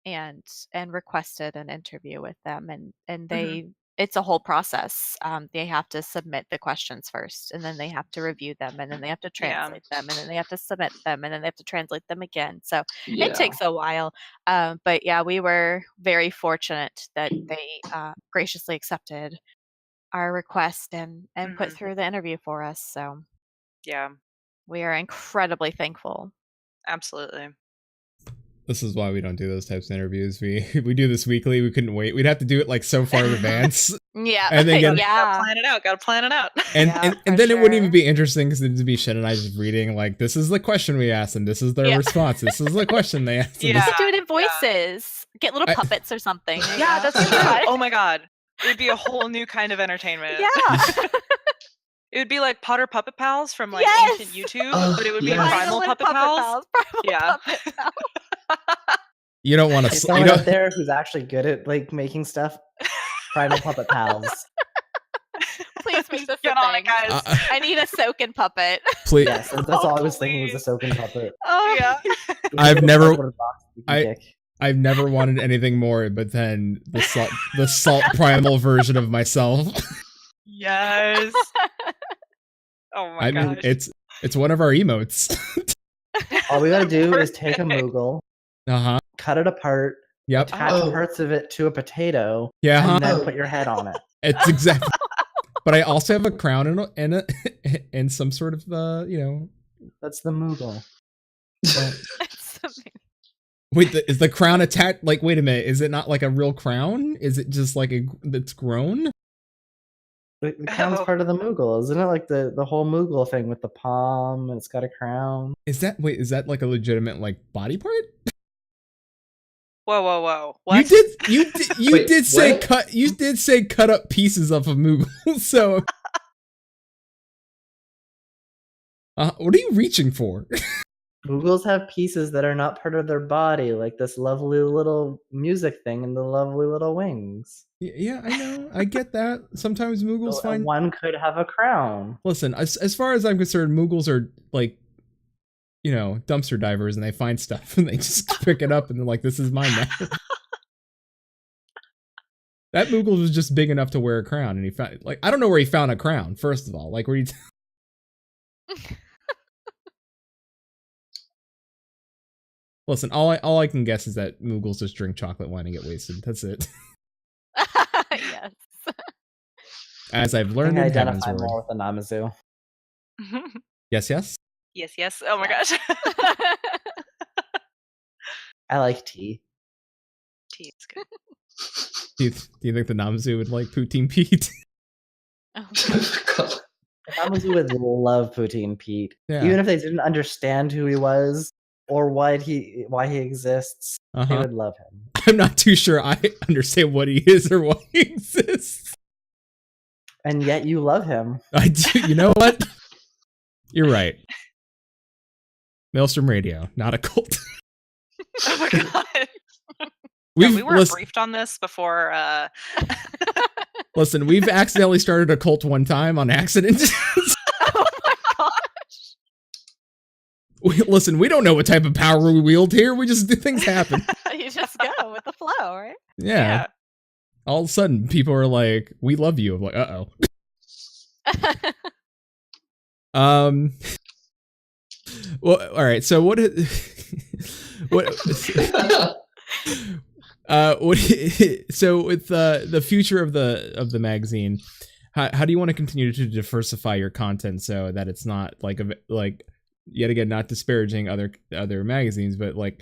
and requested an interview with them, and they it's a whole process. They have to submit the questions first, and then they have to review them, and then they have to translate them, and then they have to submit them, and then they have to translate them again. So it takes a while. But yeah, we were very fortunate that they graciously accepted our request and put through the interview for us. So yeah, we are incredibly thankful. Absolutely. This is why we don't do those types of interviews. We do this weekly. We couldn't wait. We'd have to do it like so far in advance. Yeah, and then gotta plan it out. Gotta plan it out. And then it wouldn't even be interesting because it'd be Shin and I just reading like, this is the question we asked and this is their response. This is the question they asked. You could do it in voices. Get little puppets or something. Yeah, that's true. Oh my god, it would be a whole new kind of entertainment. Yeah. It would be like Potter Puppet Pals from like ancient YouTube, but it would be Primal Puppet Pals. Yeah. You don't want to. Someone out there who's actually good at like making stuff. Primal Puppet Pals. Please make this Get on it, guys. I need a Soken puppet. Please. Yes, that's all I was thinking was a Soken puppet. Oh yeah. I've never wanted anything more, but then the salt primal version of myself. Yes. Oh my god. It's one of our emotes. All we gotta do is take a Moogle, cut it apart, attach parts of it to a potato, and then put your head on it. It's exactly. But I also have a crown and some sort of That's the Moogle. Wait, is the crown attached? Like, wait a minute, is it not like a real crown? Is it just like that's grown? The crown's part of the Moogle, isn't it? Like the whole Moogle thing with the palm and it's got a crown. Is that like a legitimate like body part? Whoa! What? You did say cut up pieces of a Moogle. So, what are you reaching for? Moogles have pieces that are not part of their body, like this lovely little music thing and the lovely little wings. Yeah, I know. I get that. Sometimes Moogles find one could have a crown. Listen, as far as I'm concerned, Moogles are like, dumpster divers, and they find stuff and they just pick it up and they're like, "This is mine now." That Moogle was just big enough to wear a crown, and he found I don't know where he found a crown. First of all, like where he. Listen, all I can guess is that Moogles just drink chocolate wine and get wasted. That's it. Yes. As I've learned in Heaven's Word. More with the Namazu. Yes. Yes. Oh my gosh. I like tea. Tea is good. Do you think the Namazu would like Poutine Pete? Oh the Namazu would love Poutine Pete. Yeah. Even if they didn't understand who he was or why he exists, they would love him. I'm not too sure I understand what he is or why he exists. And yet you love him. I do. You know what? You're right. Maelstrom Radio, not a cult. Oh my god. We weren't briefed on this before. Listen, we've accidentally started a cult one time on accident. Oh my gosh. Listen, we don't know what type of power we wield here. We just do things happen. You just go with the flow, right? Yeah. All of a sudden, people are like, "We love you." I'm like, "Uh oh." Well, all right. So what? So with the future of the magazine, how do you want to continue to diversify your content so that it's not like yet again, not disparaging other magazines, but like,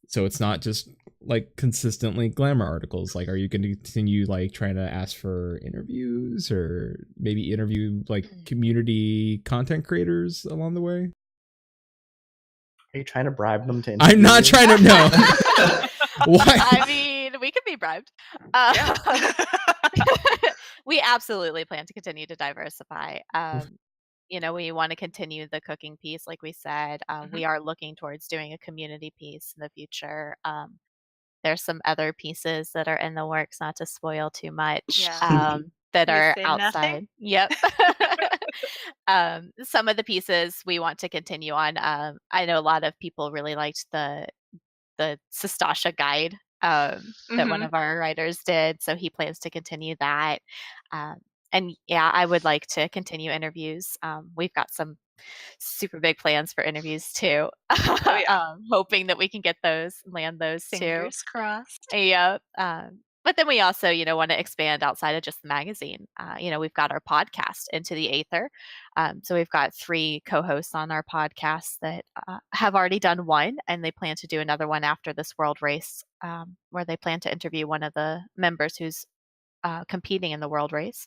so it's not just like consistently glamour articles? Like, are you going to continue like trying to ask for interviews or maybe interview like community content creators along the way? Are you trying to bribe them to interview? I'm not trying to know. Why? I mean, we could be bribed. We absolutely plan to continue to diversify. We want to continue the cooking piece, like we said. We are looking towards doing a community piece in the future. There's some other pieces that are in the works, not to spoil too much, that are outside. Nothing? Yep. Some of the pieces we want to continue on. I know a lot of people really liked the Sestasha guide that one of our writers did. So he plans to continue that. And yeah, I would like to continue interviews. We've got some super big plans for interviews too. Hoping that we can get land those too. Fingers crossed. Yeah. But then we also, want to expand outside of just the magazine. We've got our podcast, Into the Aether. So we've got 3 co-hosts on our podcast that have already done one, and they plan to do another one after this world race, where they plan to interview one of the members who's competing in the world race,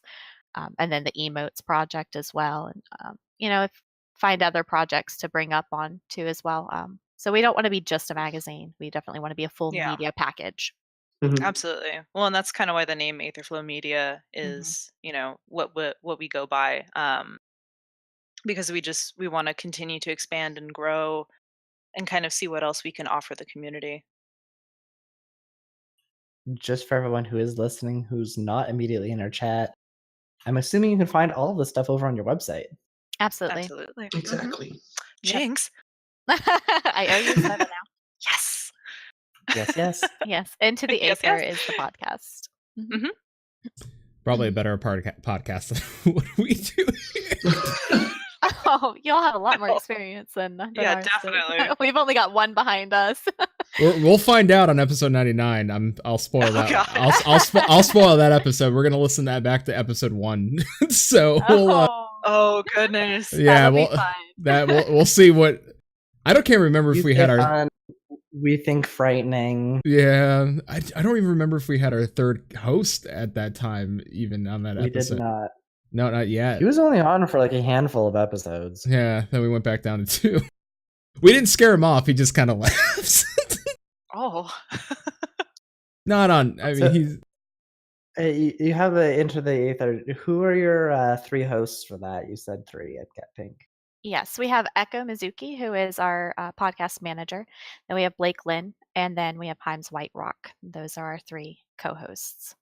and then the Emotes project as well. And, find other projects to bring up on too as well. So we don't want to be just a magazine. We definitely want to be a full media package. Mm-hmm. Absolutely. Well, and that's kind of why the name Aetherflow Media is, what we go by, because we want to continue to expand and grow and kind of see what else we can offer the community. Just for everyone who is listening, who's not immediately in our chat, I'm assuming you can find all of the stuff over on your website. Absolutely. Exactly. Jinx. I owe you 7 now. Yes. Yes. Yes. Into the Aether is the podcast. Mm-hmm. Probably a better podcast than what we do here. Oh, you'll have a lot more experience than yeah, ours, definitely. So. We've only got one behind us. We'll find out on episode 99. I'll spoil that. God. I'll spoil that episode. We're gonna listen that back to episode 1. So oh goodness. Yeah, we'll see what. Can't remember if we had our. We think frightening. Yeah, I don't even remember if we had our 3rd host at that time, even on that episode. We did not. No, not yet. He was only on for like a handful of episodes. Yeah, then we went back down to 2. We didn't scare him off. He just kind of laughs. Oh. Not on. I mean, he's. You have the Into the Aether. Who are your 3 hosts for that? You said 3 at Get Pink. Yes, we have Echo Mizuki, who is our podcast manager. Then we have Blake Lynn, and then we have Himes White Rock. Those are our 3 co-hosts.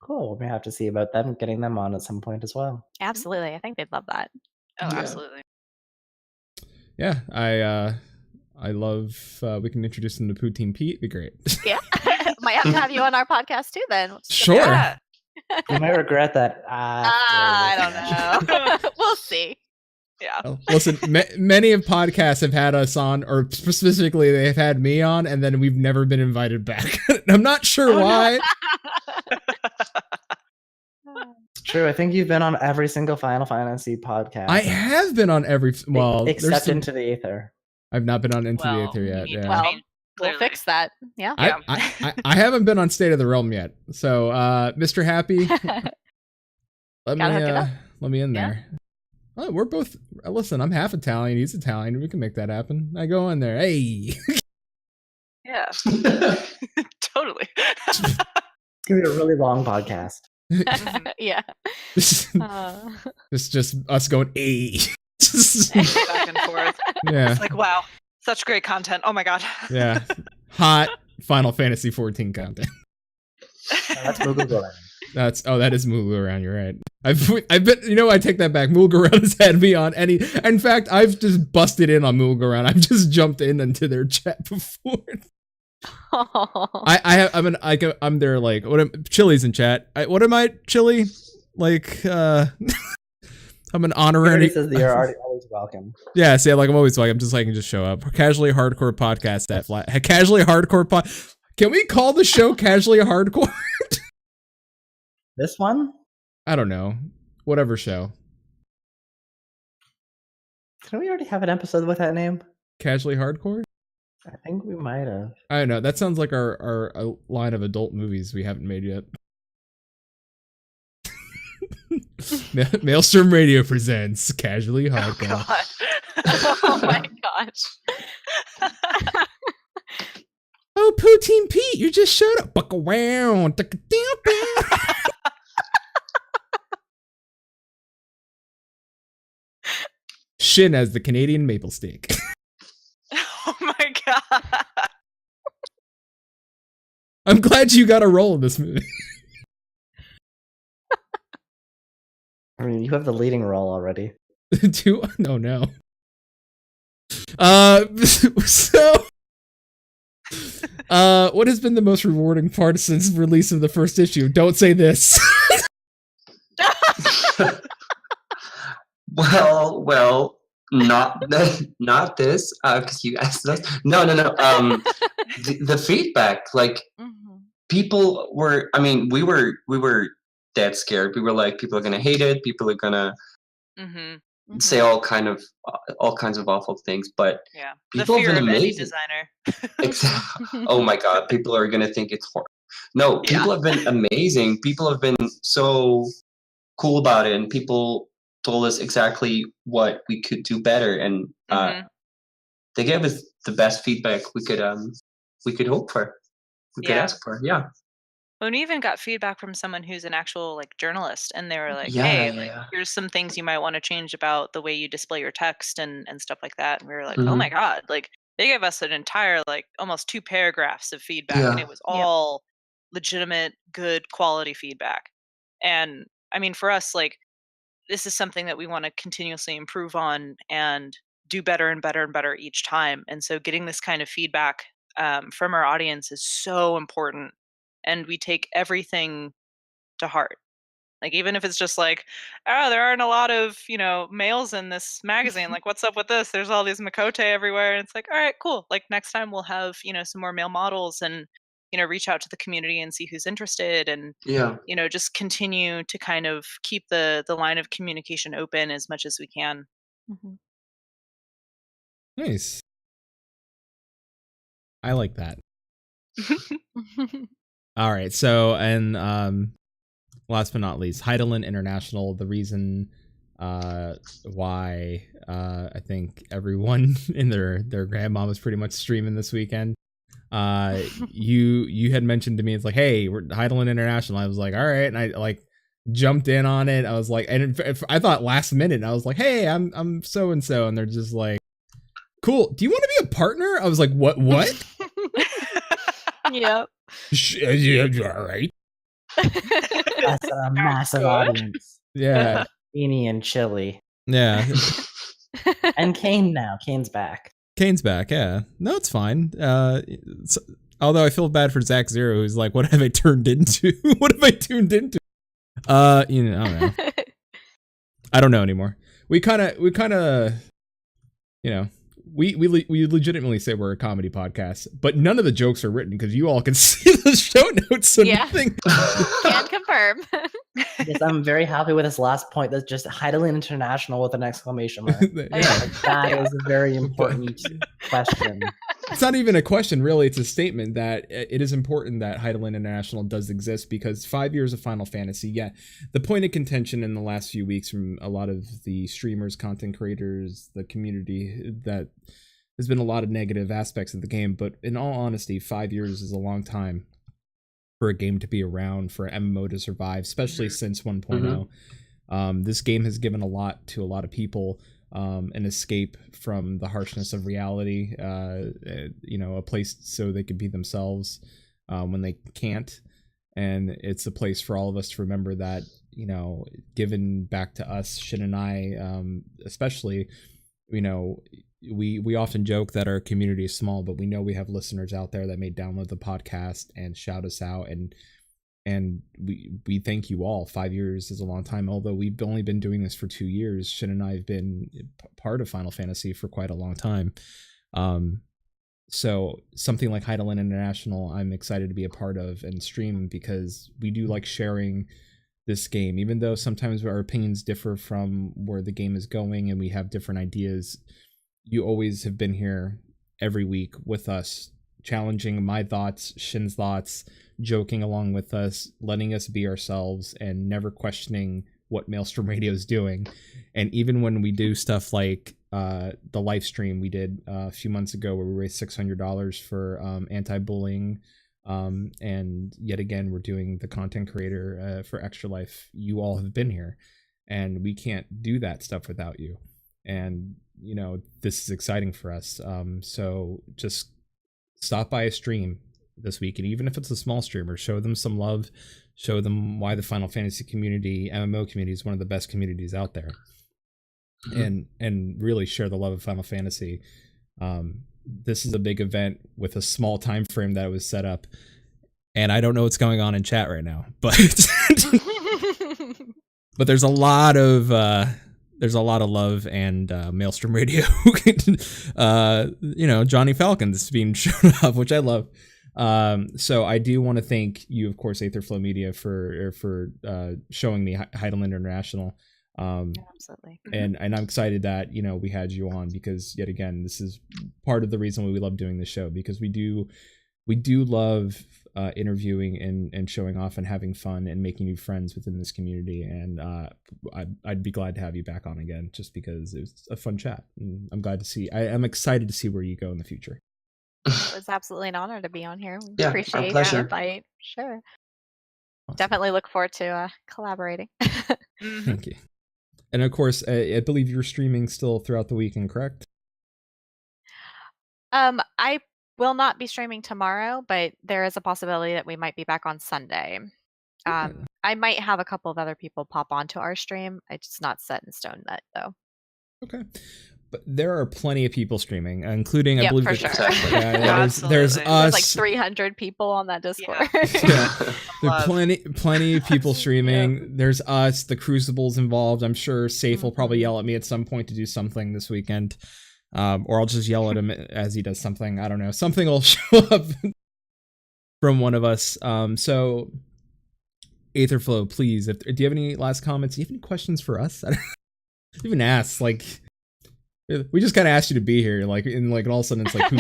Cool. We have to see about them, getting them on at some point as well. Absolutely. I think they'd love that. Oh, yeah. Absolutely. Yeah, I love, we can introduce them to Poutine Pete. It'd be great. Yeah. Might have to have you on our podcast too then. Sure. Yeah. You might regret that. I don't know. We'll see. Yeah. Well, listen, many of podcasts have had us on, or specifically they've had me on, and then we've never been invited back. I'm not sure why. It's true. I think you've been on every single Final Fantasy podcast. I have been on every, except Into the Aether. I've not been on Into the Aether yet. Yeah. Well, we'll fix that. Yeah. I haven't been on State of the Realm yet. So, Mr. Happy, let me in there. Oh, we're both. Listen, I'm half Italian. He's Italian. We can make that happen. I go in there. Hey. Yeah. Totally. It's gonna be a really long podcast. Yeah. It's just us going, hey. Back and forth. Yeah. It's like, wow, such great content. Oh my god. Yeah. Hot Final Fantasy 14 content. That's Moogle. That is Moogle around. You're right. I've been, I take that back. Moogle around has had me on any. In fact, I've just busted in on Moogle around. I've just jumped into their chat before. I'm their like. Chili's in chat. What am I, Chili? Like, I'm an honorary. He says that you're always welcome. Yeah, see, I'm always welcome. Just like I can just show up. Casually hardcore podcast at flat. Casually hardcore pod. Can we call the show Casually Hardcore? This one? I don't know. Whatever show. Didn't we already have an episode with that name? Casually Hardcore? I think we might have. I don't know. That sounds like our line of adult movies we haven't made yet. Maelstrom Radio presents Casually Hardcore. Oh my gosh. Oh, Poutine Pete, you just showed up. Buck around. Shin as the Canadian maple steak. Oh my god. I'm glad you got a role in this movie. I mean, you have the leading role already. What has been the most rewarding part since release of the first issue? Don't say this. Well, not this, because you asked us. No. The feedback, like people were. I mean, we were dead scared. We were like, people are gonna hate it. People are gonna say all kinds of awful things. But people have been amazing. Exactly. Oh my God, people are gonna think it's horrible. No, people have been amazing. People have been so cool about it, and people told us exactly what we could do better, and they gave us the best feedback we could hope for, we could ask for. Yeah. When we even got feedback from someone who's an actual like journalist, and they were like, "Hey, like here's some things you might want to change about the way you display your text and stuff like that." And we were like, "Oh my God!" Like they gave us an entire like almost 2 paragraphs of feedback, and it was all legitimate, good quality feedback. And I mean, for us, like this is something that we want to continuously improve on and do better and better and better each time. And so getting this kind of feedback from our audience is so important, and we take everything to heart. Like even if it's just like, oh, there aren't a lot of males in this magazine, like what's up with this, there's all these Makote everywhere, and it's like, all right, cool, like next time we'll have some more male models, and reach out to the community and see who's interested, and just continue to kind of keep the line of communication open as much as we can. Nice. I like that. All right, so, and last but not least, Heidelin International. The reason why I think everyone in their grandma was pretty much streaming this weekend. You had mentioned to me, it's like, hey, we're Heidelin International. I was like, all right, and I like jumped in on it. I was like, and I thought last minute, and I was like, hey, I'm so and so, and they're just like, cool. Do you want to be a partner? I was like, what? Yep. Yeah, all right. That's a massive audience. Yeah. Beanie and Chili. Yeah. And Kane now. Kane's back. Yeah. No, it's fine. Although I feel bad for Zach Zero, who's like, what have I turned into? What have I tuned into? I don't know. I don't know anymore. We kind of, we legitimately say we're a comedy podcast, but none of the jokes are written because you all can see the show notes. So nothing. Can confirm. Yes, I'm very happy with this last point. That's just Heidelin International with an exclamation mark. That is a very important question. It's not even a question, really. It's a statement that it is important that Heidelin International does exist, because 5 years of Final Fantasy, the point of contention in the last few weeks from a lot of the streamers, content creators, the community, that there's been a lot of negative aspects of the game, but in all honesty, 5 years is a long time for a game to be around, for an MMO to survive, especially since 1.0. This game has given a lot to a lot of people. An escape from the harshness of reality, a place so they could be themselves when they can't. And it's a place for all of us to remember that, given back to us, Shin and I, especially, we often joke that our community is small, but we know we have listeners out there that may download the podcast and shout us out, and we thank you all. 5 years is a long time, although we've only been doing this for 2 years. Shin and I have been part of Final Fantasy for quite a long time. So something like Heidelin International, I'm excited to be a part of and stream, because we do like sharing this game, even though sometimes our opinions differ from where the game is going and we have different ideas. You always have been here every week with us, challenging my thoughts, Shin's thoughts, joking along with us, letting us be ourselves, and never questioning what Maelstrom Radio is doing. And even when we do stuff like the live stream we did a few months ago, where we raised $600 for anti-bullying, and yet again we're doing the content creator for Extra Life, you all have been here, and we can't do that stuff without you. And this is exciting for us. So just stop by a stream this week, and even if it's a small streamer, show them some love, show them why the Final Fantasy community, MMO community, is one of the best communities out there. And really share the love of Final Fantasy. this is a big event with a small time frame that was set up, and I don't know what's going on in chat right now, but but there's a lot of love and Maelstrom Radio. Johnny Falcon's being shown up, which I love. So I do want to thank you, of course, Aetherflow Media for showing me Heidelin International. Absolutely. And I'm excited that we had you on, because yet again, this is part of the reason why we love doing this show, because we do love interviewing and showing off and having fun and making new friends within this community. And I'd be glad to have you back on again, just because it was a fun chat. And I'm excited to see where you go in the future. It's absolutely an honor to be on here. Yeah, appreciate the invite. Sure. Awesome. Definitely look forward to collaborating. Thank you. And of course, I believe you're streaming still throughout the weekend, correct? I will not be streaming tomorrow, but there is a possibility that we might be back on Sunday. I might have a couple of other people pop onto our stream. It's not set in stone yet, though. Okay. But there are plenty of people streaming, including, I believe, for sure. There's us. There's like 300 people on that Discord. There's plenty of people streaming. Yeah. There's us. The Crucible's involved. I'm sure Safe will probably yell at me at some point to do something this weekend, or I'll just yell at him as he does something. I don't know. Something will show up from one of us. So, Aetherflow, please. Do you have any last comments? Do you have any questions for us? I don't even ask we just kind of asked you to be here, and all of a sudden it's like,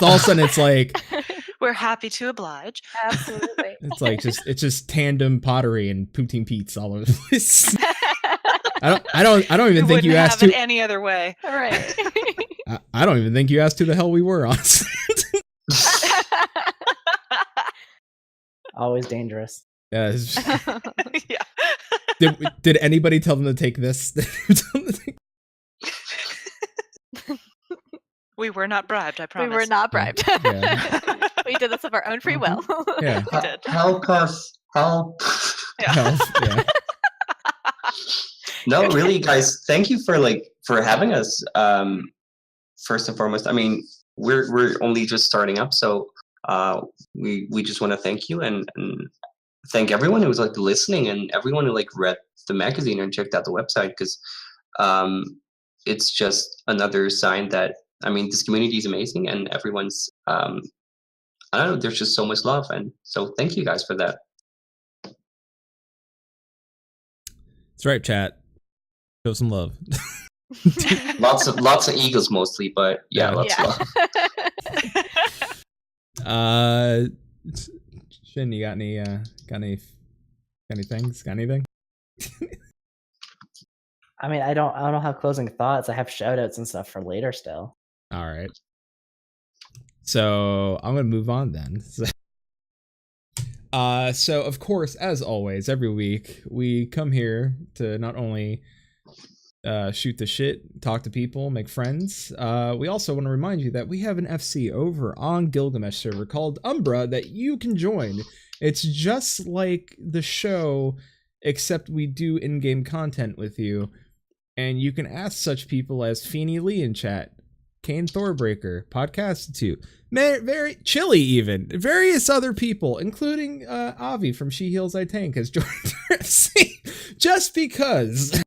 all of a sudden it's like, we're happy to oblige. Absolutely. It's like it's just tandem pottery and Poutine Pete's all over the place. I don't even think you asked it any other way. All right. I don't even think you asked who the hell we were, honestly. Always dangerous. Yeah. Yeah. Did anybody tell them to take this? We were not bribed, I promise. We were not bribed. Yeah. We did this of our own free will. Yeah. We did. Help us. Help. Yeah. Help. Yeah. No, really, guys, thank you for having us. First and foremost, I mean, we're only just starting up, so we just want to thank you and thank everyone who was listening, and everyone who read the magazine and checked out the website, because it's just another sign that, I mean, this community is amazing, and everyone's I don't know, there's just so much love, and so thank you guys for that. That's right, chat. Show some love. lots of egos mostly, but lots of love. Shin, you got any things? Got anything? I mean, I don't have closing thoughts. I have shout outs and stuff for later still. All right. So I'm gonna move on then. So of course, as always, every week we come here to not only shoot the shit, talk to people, make friends. We also want to remind you that we have an FC over on Gilgamesh server called Umbra that you can join. It's just like the show, except we do in-game content with you, and you can ask such people as Feeny Lee in chat, Kane Thorbreaker, Podcastitute, very Chili, even various other people, including Avi from She Heals I Tank has joined our FC just because.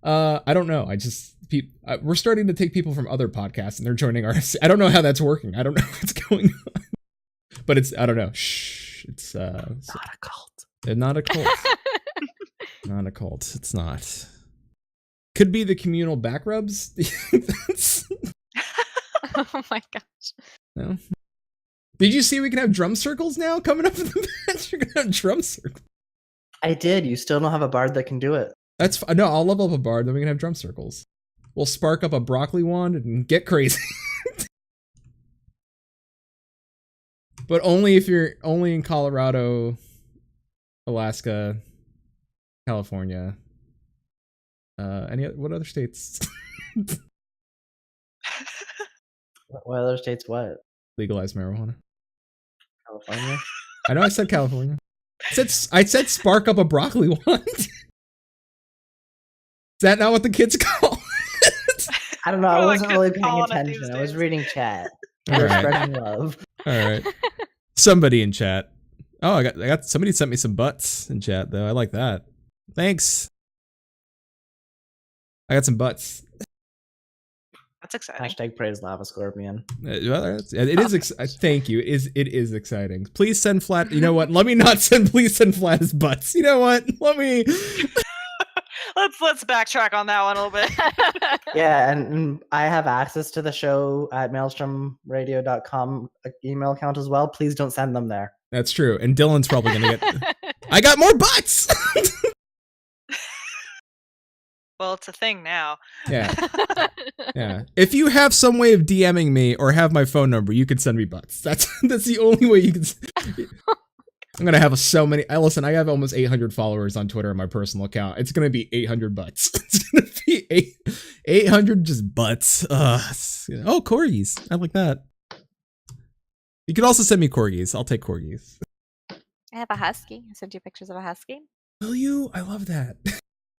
I don't know. We're starting to take people from other podcasts and they're joining our FC. I don't know how that's working. I don't know what's going on, but I don't know. Shh. It's not a cult. Not a cult. Not a cult. It's not. Could be the communal back rubs. Oh my gosh. No. Did you see we can have drum circles now coming up in the match? You're gonna have drum circles. I did. You still don't have a bard that can do it. That's fine. No, I'll level up a bard, then we can have drum circles. We'll spark up a broccoli wand and get crazy. But only if you're only in Colorado, Alaska, California. What other states? What other states? What? Legalize marijuana. California. I know I said California. I said spark up a broccoli wand. Is that not what the kids call it? I don't know. I wasn't really paying attention. I was reading chat. All right. Spreading love. All right. Somebody in chat. Oh, I got somebody sent me some butts in chat though. I like that. Thanks. I got some butts. That's exciting. #praise Lava Scorpion. It is. Thank you. It is exciting. Please send Flat. You know what? Let me not send. Please send Flat his butts. You know what? Let me. Let's backtrack on that one a little bit. Yeah, and I have access to the show at maelstromradio.com email account as well. Please don't send them there. That's true. And Dylan's probably gonna get. I got more butts. Well, it's a thing now. Yeah. Yeah. If you have some way of DMing me or have my phone number, you can send me butts. That's the only way you can. I'm gonna have so many. Listen, I have almost 800 followers on Twitter on my personal account. It's gonna be 800 butts. It's gonna be 800 just butts. Oh, corgis. I like that. You can also send me corgis. I'll take corgis. I have a husky. I sent you pictures of a husky. Will you? I love that.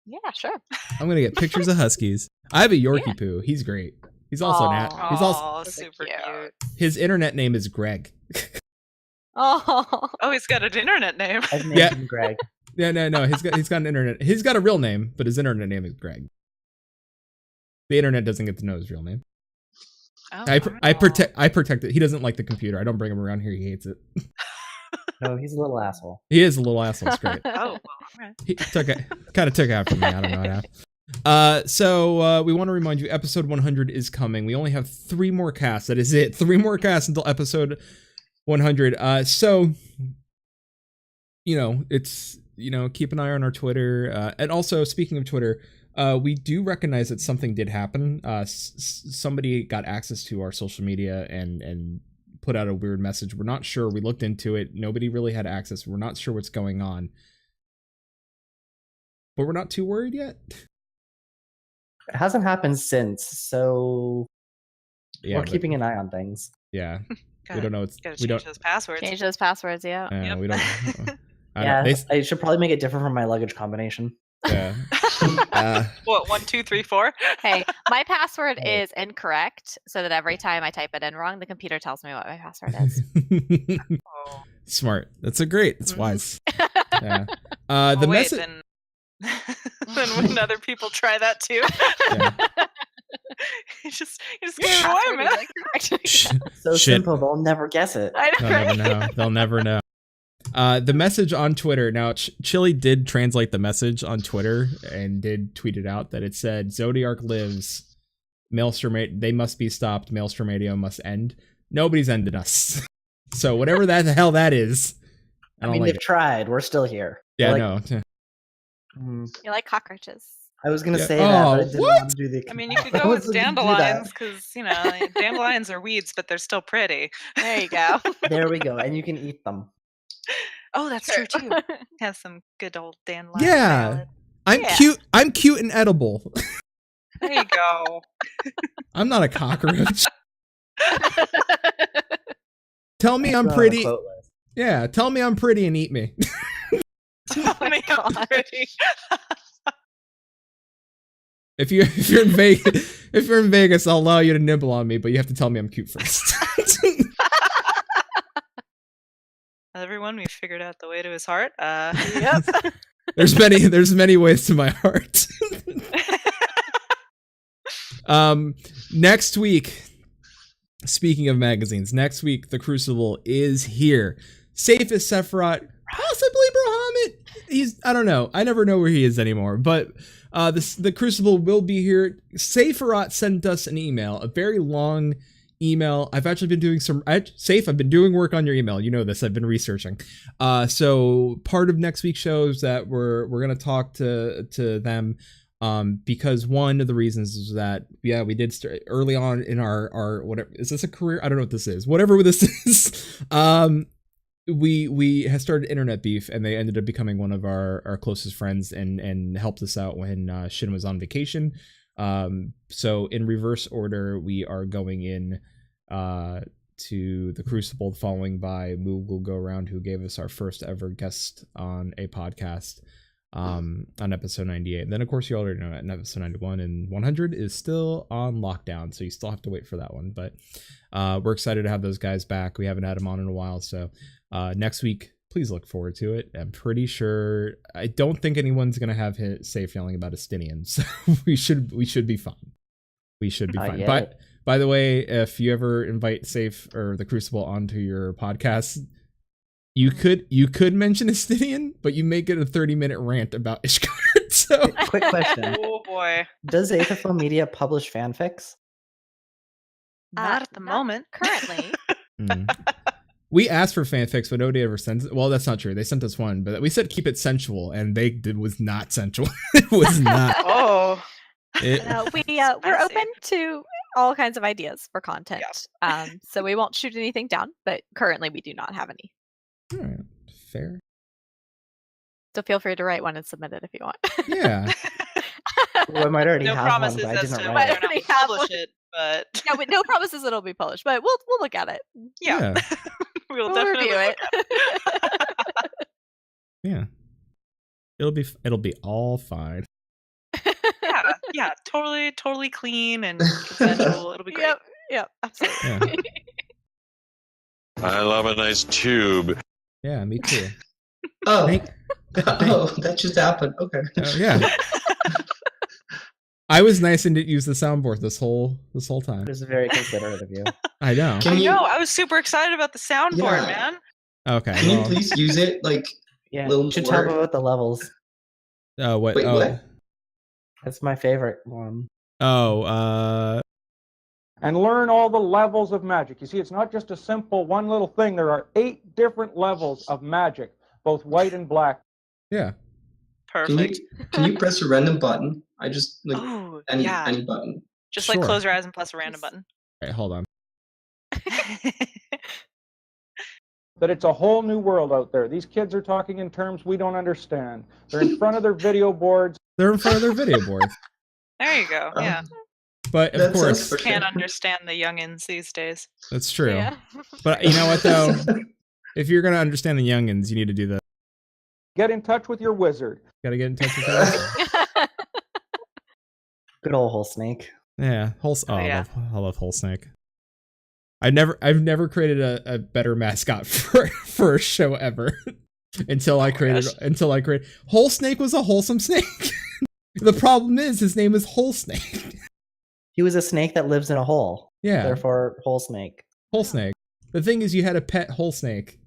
Yeah, sure. I'm gonna get pictures of huskies. I have a Yorkie poo. He's great. He's also he's also super cute. His internet name is Greg. Oh, he's got an internet name. I've named him Greg. Yeah, no. He's got an internet. He's got a real name, but his internet name is Greg. The internet doesn't get to know his real name. Oh, I protect it. He doesn't like the computer. I don't bring him around here. He hates it. No, he's a little asshole. He is a little asshole. It's great. Oh, well, He kind of took after me. I don't know how. So we want to remind you, episode 100 is coming. We only have 3 more casts. That is it. 3 more casts until episode 100. So, it's, keep an eye on our Twitter. And also, speaking of Twitter, we do recognize that something did happen. Somebody got access to our social media and put out a weird message. We're not sure. We looked into it. Nobody really had access. We're not sure what's going on. But we're not too worried yet. It hasn't happened since, so we're keeping an eye on things. Yeah. We don't know. We don't change those passwords. Change those passwords, yeah. Yep. We don't. I should probably make it different from my luggage combination. Yeah. What, 1, 2, 3, 4? Hey, my password is incorrect, so that every time I type it in wrong, the computer tells me what my password is. Smart. That's wise. Yeah. The message. Then when other people try that too, you just get away, man. So simple, they'll never guess it. They'll never know. The message on Twitter. Now, Chili did translate the message on Twitter and did tweet it out that it said, Zodiark lives. Maelstrom, they must be stopped. Maelstrom Radio must end. Nobody's ended us. So whatever the hell that is. I mean, they've tried. We're still here. Yeah, no. You like cockroaches. I was going to say that, but I didn't want to do the... I mean, you could go with dandelions, because, dandelions are weeds, but they're still pretty. There you go. There we go, and you can eat them. Oh, that's true, too. Have some good old dandelion salad. I'm cute and edible. There you go. I'm not a cockroach. Tell me I'm pretty. Yeah, tell me I'm pretty and eat me. Tell me I'm pretty. If you're in Vegas, I'll allow you to nibble on me, but you have to tell me I'm cute first. Everyone, we figured out the way to his heart. Yep. There's many ways to my heart. Next week, speaking of magazines, next week the Crucible is here. Safe as Sephiroth, possibly Bahamut. I don't know. I never know where he is anymore. But the Crucible will be here. Sephiroth sent us an email, a very long email. I've actually been doing I've been doing work on your email. You know this. I've been researching. So part of next week's show is that we're gonna talk to them. Because one of the reasons is that we did start early on in our whatever, is this a career? I don't know what this is. Whatever this is, we had started internet beef, and they ended up becoming one of our closest friends and helped us out when Shin was on vacation. So in reverse order, we are going in to the Crucible, following by Moog will go around, who gave us our first ever guest on a podcast. on episode 98. And then of course you already know that in episode 91 and 100 is still on lockdown, so you still have to wait for that one. But we're excited to have those guys back. We haven't had them on in a while, so next week please look forward to it. I'm pretty sure, I don't think anyone's gonna have Safe yelling about Estinian, so we should be fine. We should be fine. Yet. But by the way, if you ever invite Safe or the Crucible onto your podcast, you could mention Estinian, but you make it a 30-minute rant about Ishgard. So quick question. Oh boy. Does Aetherflow Media publish fanfics? Not at the moment. Currently. We asked for fanfics, but nobody ever sends it. Well, that's not true. They sent us one, but we said keep it sensual, and was not sensual. It was not. Oh. We're open to all kinds of ideas for content. Yeah. So we won't shoot anything down, but currently we do not have any. All right, fair. So feel free to write one and submit it if you want. Yeah. Well, I might already No have promises one, but I as didn't to write whether it. or not we'll publish it, but Yeah, no promises it'll be published, but we'll look at it. yeah. We'll definitely review look it. at it. Yeah. It'll be all fine. Yeah, totally clean and consensual. It'll be great. Yep, absolutely. Yeah. I love a nice tube. Yeah, me too. Oh, that just happened. Okay. Yeah. I was nice and didn't use the soundboard this whole time. It was very considerate of you. I know. I was super excited about the soundboard, man. Okay. Can you please use it? Like, Yeah, little you should more. tell me about the levels. What? Wait, what? That's my favorite one. And learn all the levels of magic. You see, it's not just a simple one little thing. There are 8 different levels of magic, both white and black. Yeah. Perfect. Can you press a random button? I just like any button. Just Sure. like close your eyes and press a random button. All right, hold on. That it's a whole new world out there. These kids are talking in terms we don't understand. They're in front of their video boards. They're in front of their video boards. There you go. Yeah. But of That course, sounds for Can't sure. understand the youngins these days. that's true. Yeah. But you know what though? If you're gonna understand the youngins, you need to do that. Get in touch with your wizard. Gotta get in touch with them. Good old whole snake. Yeah, yeah. I love Whole Snake. I've never created a better mascot for a show ever until I created Whole Snake was a wholesome snake. The problem is his name is Whole Snake. He was a snake that lives in a hole. Yeah, Therefore, whole snake. Whole Snake. The thing is, you had a pet Whole Snake.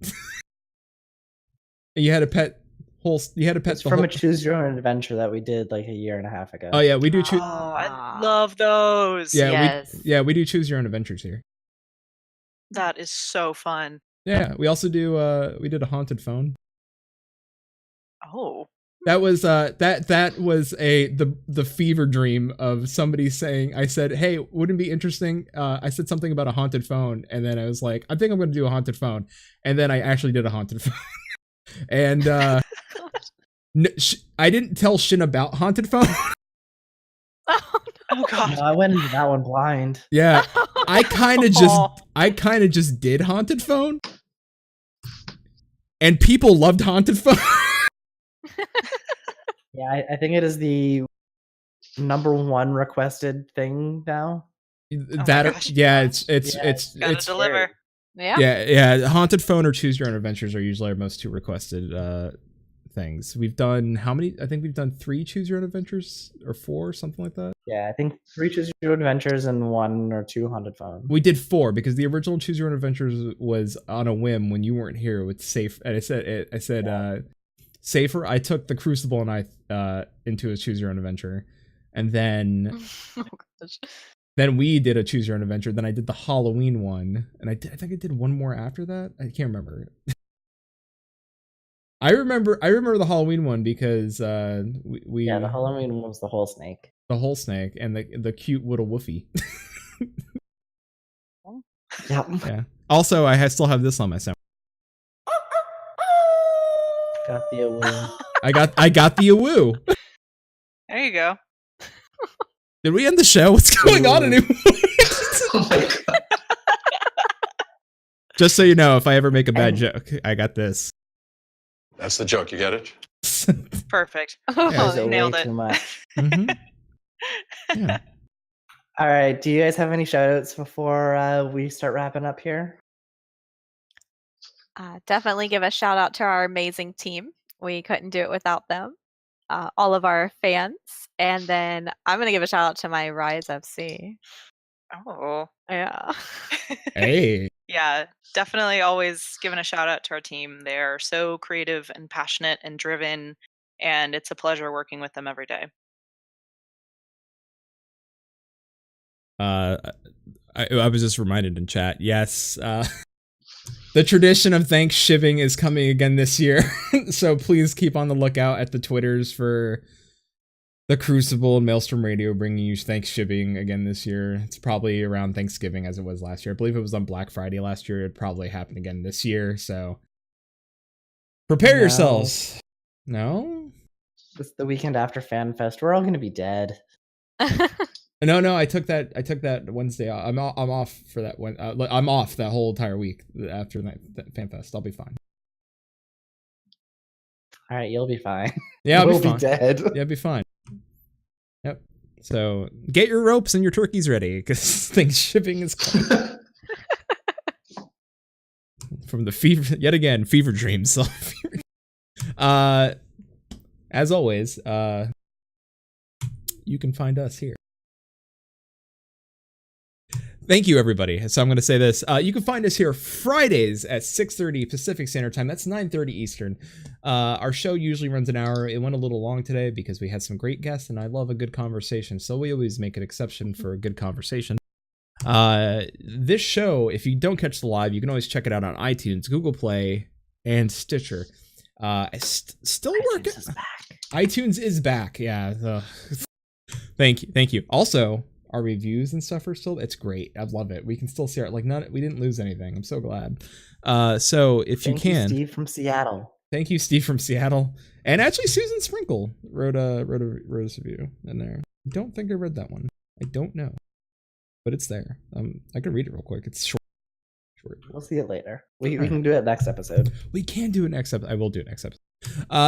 You had a pet It's from a choose your own adventure that we did like a year and a half ago. Oh yeah, we do choose. Oh, I love those. Yeah, we do choose your own adventures here. That is so fun. Yeah, we also do. We did a haunted phone. Oh. That was that was the fever dream of somebody saying, I said, hey, wouldn't it be interesting? I said something about a haunted phone, and then I was like, I think I'm going to do a haunted phone, and then I actually did a haunted phone. And I didn't tell Shin about haunted phone. Oh god. No, I went into that one blind. Yeah, I kind of just did haunted phone, and people loved haunted phone. Yeah, I think it is the number 1 requested thing now. It's deliver. Yeah. Haunted phone or choose your own adventures are usually our most 2 requested things. We've done how many? I think we've done 3 choose your own adventures or 4, something like that. Yeah, I think 3 choose your own adventures and 1 or 2 haunted phone. We did 4 because the original choose your own adventures was on a whim when you weren't here with Safe, and I said Safer. I took the Crucible and I into a choose your own adventure, and then then we did a choose your own adventure. Then I did the Halloween one, and I think I did one more after that. I can't remember. I remember the Halloween one because we the Halloween one was the whole snake. The whole snake and the cute little woofy. Yeah. Also, I still have this on my sound. Got the awoo. I got the awoo. There you go. Did we end the show? What's going on anymore? Oh my god. Just so you know, if I ever make a bad joke, I got this. That's the joke, you get it? Perfect. Yeah. Nailed it. Too much. Yeah. All right. Do you guys have any shout outs before we start wrapping up here? Definitely give a shout out to our amazing team. We couldn't do it without them. All of our fans. And then I'm going to give a shout out to my Rise FC. Oh. Yeah. Hey. Yeah, definitely always giving a shout out to our team. They're so creative and passionate and driven, and it's a pleasure working with them every day. I was just reminded in chat. Yes, the tradition of Thanksgiving is coming again this year. So please keep on the lookout at the Twitters for the Crucible and Maelstrom Radio bringing you Thanksgiving again this year. It's probably around Thanksgiving as it was last year. I believe it was on Black Friday last year. It'd probably happen again this year. So prepare yourselves. No? It's the weekend after FanFest. We're all going to be dead. No, I took that Wednesday off. I'm off for that one. I'm off that whole entire week after that FanFest. I'll be fine. All right, you'll be fine. Yeah, I'll we'll be fine. Dead. Yeah, I'll be fine. Yep. So get your ropes and your turkeys ready because Thanksgiving is coming. From the fever dreams. As always, you can find us here. Thank you, everybody. So I'm going to say this. You can find us here Fridays at 6:30 Pacific Standard Time. That's 9:30 Eastern. Our show usually runs an hour. It went a little long today because we had some great guests, and I love a good conversation. So we always make an exception for a good conversation. This show, if you don't catch the live, you can always check it out on iTunes, Google Play, and Stitcher. Still working. iTunes is back. Yeah. Thank you. Also, our reviews and stuff are still, it's great. I love it. We can still see we didn't lose anything. I'm so glad. So if you can. Steve from Seattle. Thank you, Steve from Seattle. And actually Susan Sprinkle wrote a review in there. I don't think I read that one. I don't know. But it's there. I can read it real quick. It's short. We'll see it later. We can do it next episode. We can do it next episode. I will do it next episode.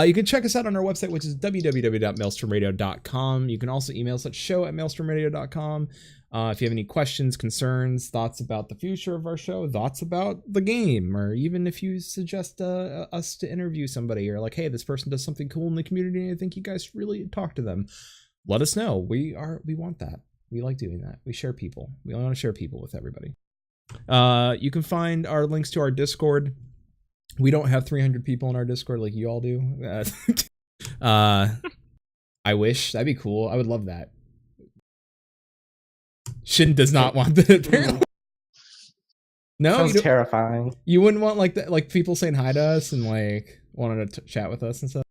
You can check us out on our website, which is www.maelstromradio.com. You can also email us at show@maelstromradio.com. If you have any questions, concerns, thoughts about the future of our show, thoughts about the game, or even if you suggest us to interview somebody, or like, hey, this person does something cool in the community and I think you guys should really talk to them, let us know. We want that. We like doing that. We share people. We want to share people with everybody. You can find our links to our Discord. We don't have 300 people in our Discord like you all do. I wish. That'd be cool. I would love that. Shin does not want that, apparently. No, sounds terrifying. You wouldn't want like that, like people saying hi to us and like wanting to chat with us and stuff.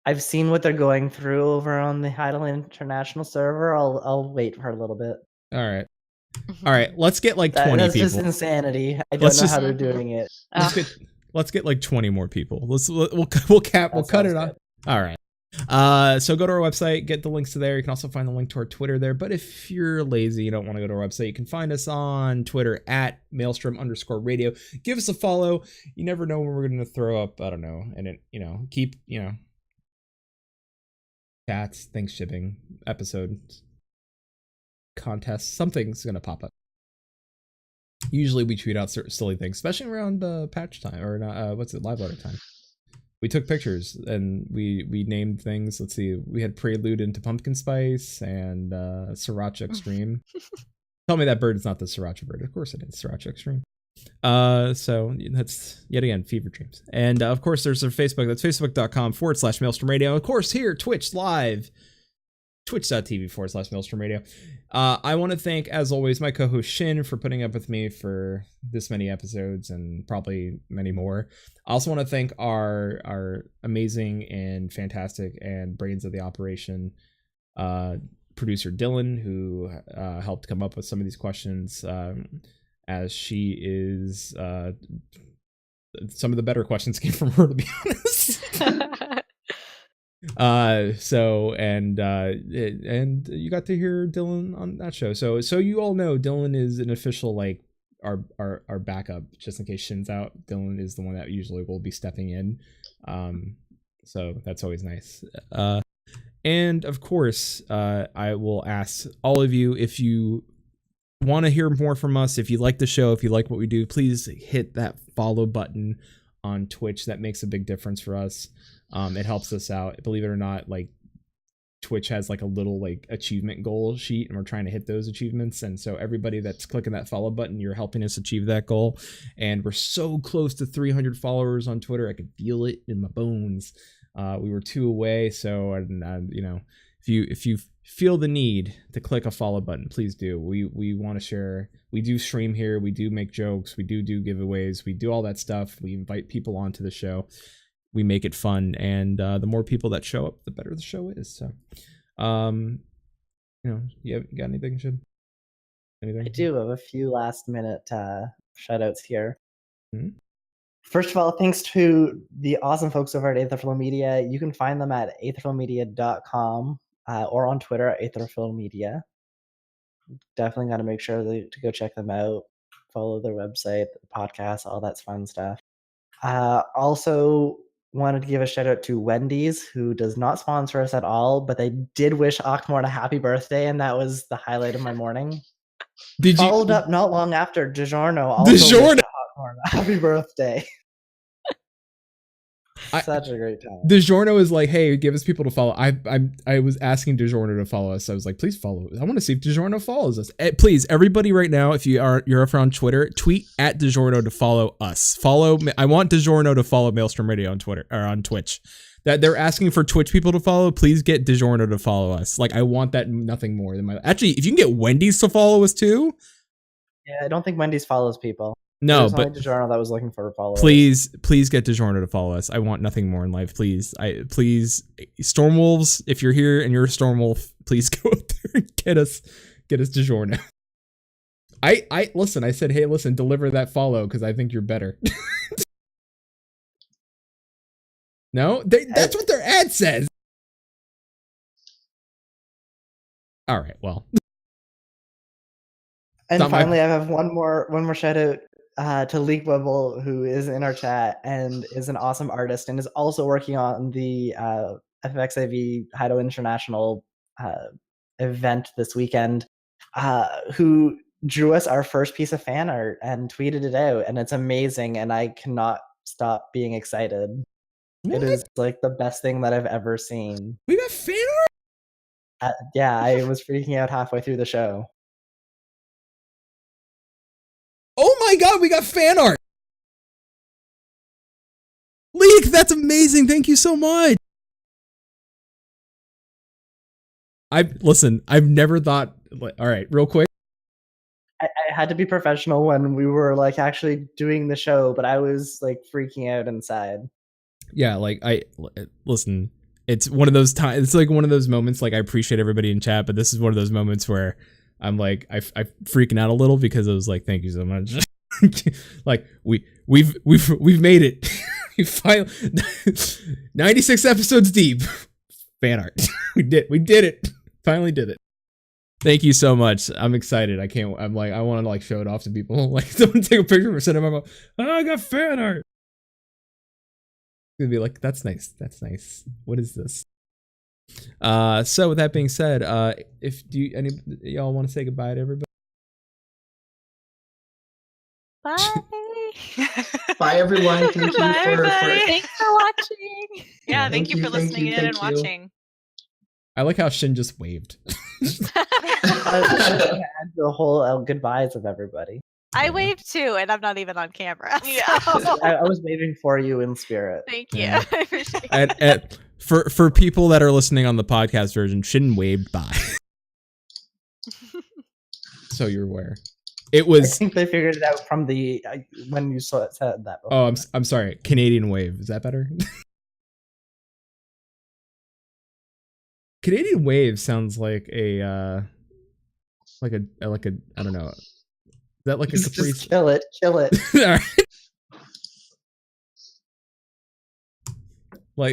I've seen what they're going through over on the Heidel International server. I'll wait for a little bit. All right. Let's get like 20 that's people. That's just insanity. I don't know how they're doing it. Let's get like 20 more people. We'll cut it off. All right. So go to our website, get the links to there. You can also find the link to our Twitter there. But if you're lazy, you don't want to go to our website, you can find us on Twitter at Maelstrom_radio. Give us a follow. You never know when we're going to throw up. I don't know. And it, keep, chats, Thanksgiving episodes, contests, something's gonna pop up. Usually we tweet out silly things, especially around patch time or live letter time. We took pictures and we named things. Let's see, we had Prelude into Pumpkin Spice and Sriracha Extreme. Tell me that bird is not the Sriracha bird. Of course it is Sriracha Extreme. So that's yet again Fever Dreams. And of course there's our Facebook. That's facebook.com/Maelstrom Radio. Of course here Twitch live, twitch.tv/Maelstrom Radio. I want to thank, as always, my co-host Shin for putting up with me for this many episodes and probably many more. I also want to thank our amazing and fantastic and brains of the operation producer Dylan, who helped come up with some of these questions, as she is some of the better questions came from her, to be honest. And you got to hear Dylan on that show. So you all know Dylan is an official like our backup just in case Shin's out. Dylan is the one that usually will be stepping in. So that's always nice. And of course, I will ask all of you, if you want to hear more from us, if you like the show, if you like what we do, please hit that follow button on Twitch. That makes a big difference for us. It helps us out. Believe it or not, like Twitch has like a little like achievement goal sheet, and we're trying to hit those achievements. And so everybody that's clicking that follow button, you're helping us achieve that goal. And we're so close to 300 followers on Twitter. I could feel it in my bones. We were 2 away. So, you know, if you feel the need to click a follow button, please do. We want to share. We do stream here. We do make jokes. We do giveaways. We do all that stuff. We invite people onto the show. We make it fun, and the more people that show up, the better the show is. So, you know, you got anything, Shin? Anything? I do have a few last minute shout outs here. Mm-hmm. First of all, thanks to the awesome folks over at Aetherflow Media. You can find them at aetherflowmedia.com or on Twitter at aetherflowmedia. Definitely got to make sure to go check them out, follow their website, the podcast, all that fun stuff. Also wanted to give a shout out to Wendy's, who does not sponsor us at all, but they did wish Akhmorn a happy birthday, and that was the highlight of my morning. Followed up not long after, DiGiorno also wished Akhmorn a happy birthday. Such a great time. DiGiorno is like, hey, give us people to follow. I was asking DiGiorno to follow us. I was like, please follow. I want to see if DiGiorno follows us. Please, everybody, right now, if you're over on Twitter, tweet at DiGiorno to follow us. I want DiGiorno to follow Maelstrom Radio on Twitter or on Twitch. That they're asking for Twitch people to follow. Please get DiGiorno to follow us. Like, I want that nothing more than actually. If you can get Wendy's to follow us too. Yeah, I don't think Wendy's follows people. No, but only DiGiorno that was looking for followers. Please get DiGiorno to follow us. I want nothing more in life. Please, Stormwolves, if you're here and you're a Stormwolf, please go out there and get us DiGiorno. I listen. I said, hey, listen, deliver that follow because I think you're better. No, that's what their ad says. All right, well. And finally, I have one more shout out to Leak Wibble, who is in our chat and is an awesome artist and is also working on the FXIV Hido International event this weekend, who drew us our first piece of fan art and tweeted it out, and it's amazing, and I cannot stop being excited. What? It is like the best thing that I've ever seen. We got fan art? Yeah, I was freaking out halfway through the show. Oh my god, we got fan art! Leak, that's amazing. Thank you so much. I've never thought, all right, real quick. I had to be professional when we were like actually doing the show, but I was like freaking out inside. Yeah, like listen, it's one of those times, it's like one of those moments, like I appreciate everybody in chat, but this is one of those moments where I'm like, I freaking out a little because I was like, thank you so much. Like we've made it. We finally 96 episodes deep. Fan art. We did it. Finally did it. Thank you so much. I'm excited. I'm like, I want to like show it off to people. Like someone take a picture of it, send it my I got fan art. Gonna be like, that's nice. That's nice. What is this? So with that being said, any y'all want to say goodbye to everybody? Bye. Bye everyone. Thank you Thanks for watching. Yeah, thank you for listening in and watching. I like how Shin just waved. The whole goodbyes of everybody. I waved too, and I'm not even on camera. So. Yeah, I was waving for you in spirit. Thank you. Yeah. I appreciate it. For people that are listening on the podcast version, Shin waved bye. So you're aware. It was. I think they figured it out from the when you said that. Before. Oh, I'm sorry. Canadian wave. Is that better? Canadian wave sounds like a like a I don't know. Is that like a Capri? Just kill it. All right.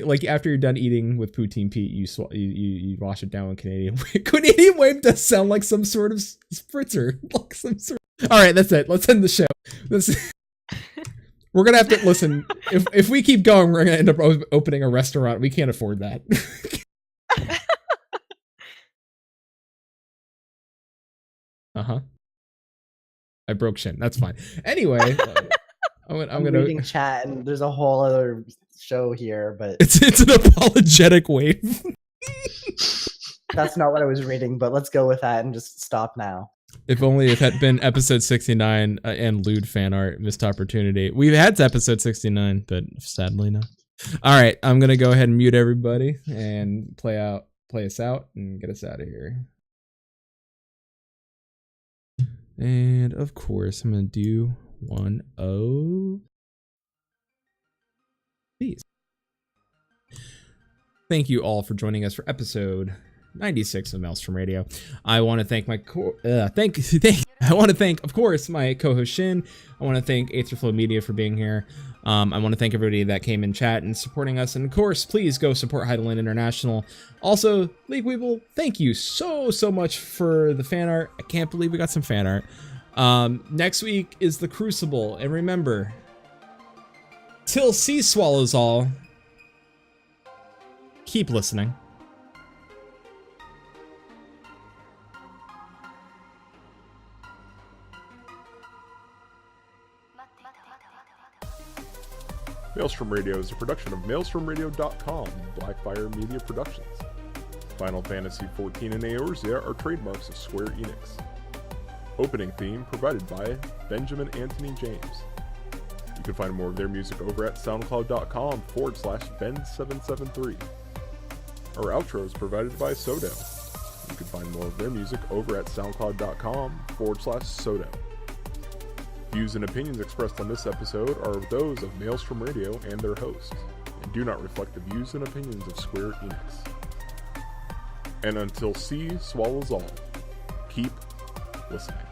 Like after you're done eating with Poutine Pete, you wash it down with Canadian wave. Canadian wave does sound like some sort of spritzer, like some sort. All right, that's it. Let's end the show. We're gonna have to listen. If we keep going, we're gonna end up opening a restaurant. We can't afford that. I broke Shin. That's fine. Anyway, I'm gonna reading chat, and there's a whole other show here, but it's an apologetic wave. That's not what I was reading. But let's go with that and just stop now. If only it had been episode 69 and lewd fan art, missed opportunity. We've had to episode 69, but sadly no. All right, I'm gonna go ahead and mute everybody and play us out, and get us out of here. And of course, I'm gonna do one of these. Thank you all for joining us for episode 96 of Maelstrom Radio. I want to thank my I want to thank, of course, my co-host Shin. I want to thank Aetherflow Media for being here. I want to thank everybody that came in chat and supporting us. And of course, please go support Heidelin International. Also, League Weeble, thank you so much for the fan art. I can't believe we got some fan art. Next week is the Crucible, and remember, till sea swallows all, keep listening. Maelstrom Radio is a production of MaelstromRadio.com, Blackfire Media Productions. Final Fantasy XIV and Eorzea are trademarks of Square Enix. Opening theme provided by Benjamin Anthony James. You can find more of their music over at SoundCloud.com/Ben773. Our outro is provided by Sodo. You can find more of their music over at SoundCloud.com/Sodo. Views and opinions expressed on this episode are those of Maelstrom Radio and their hosts, and do not reflect the views and opinions of Square Enix. And until sea swallows all, keep listening.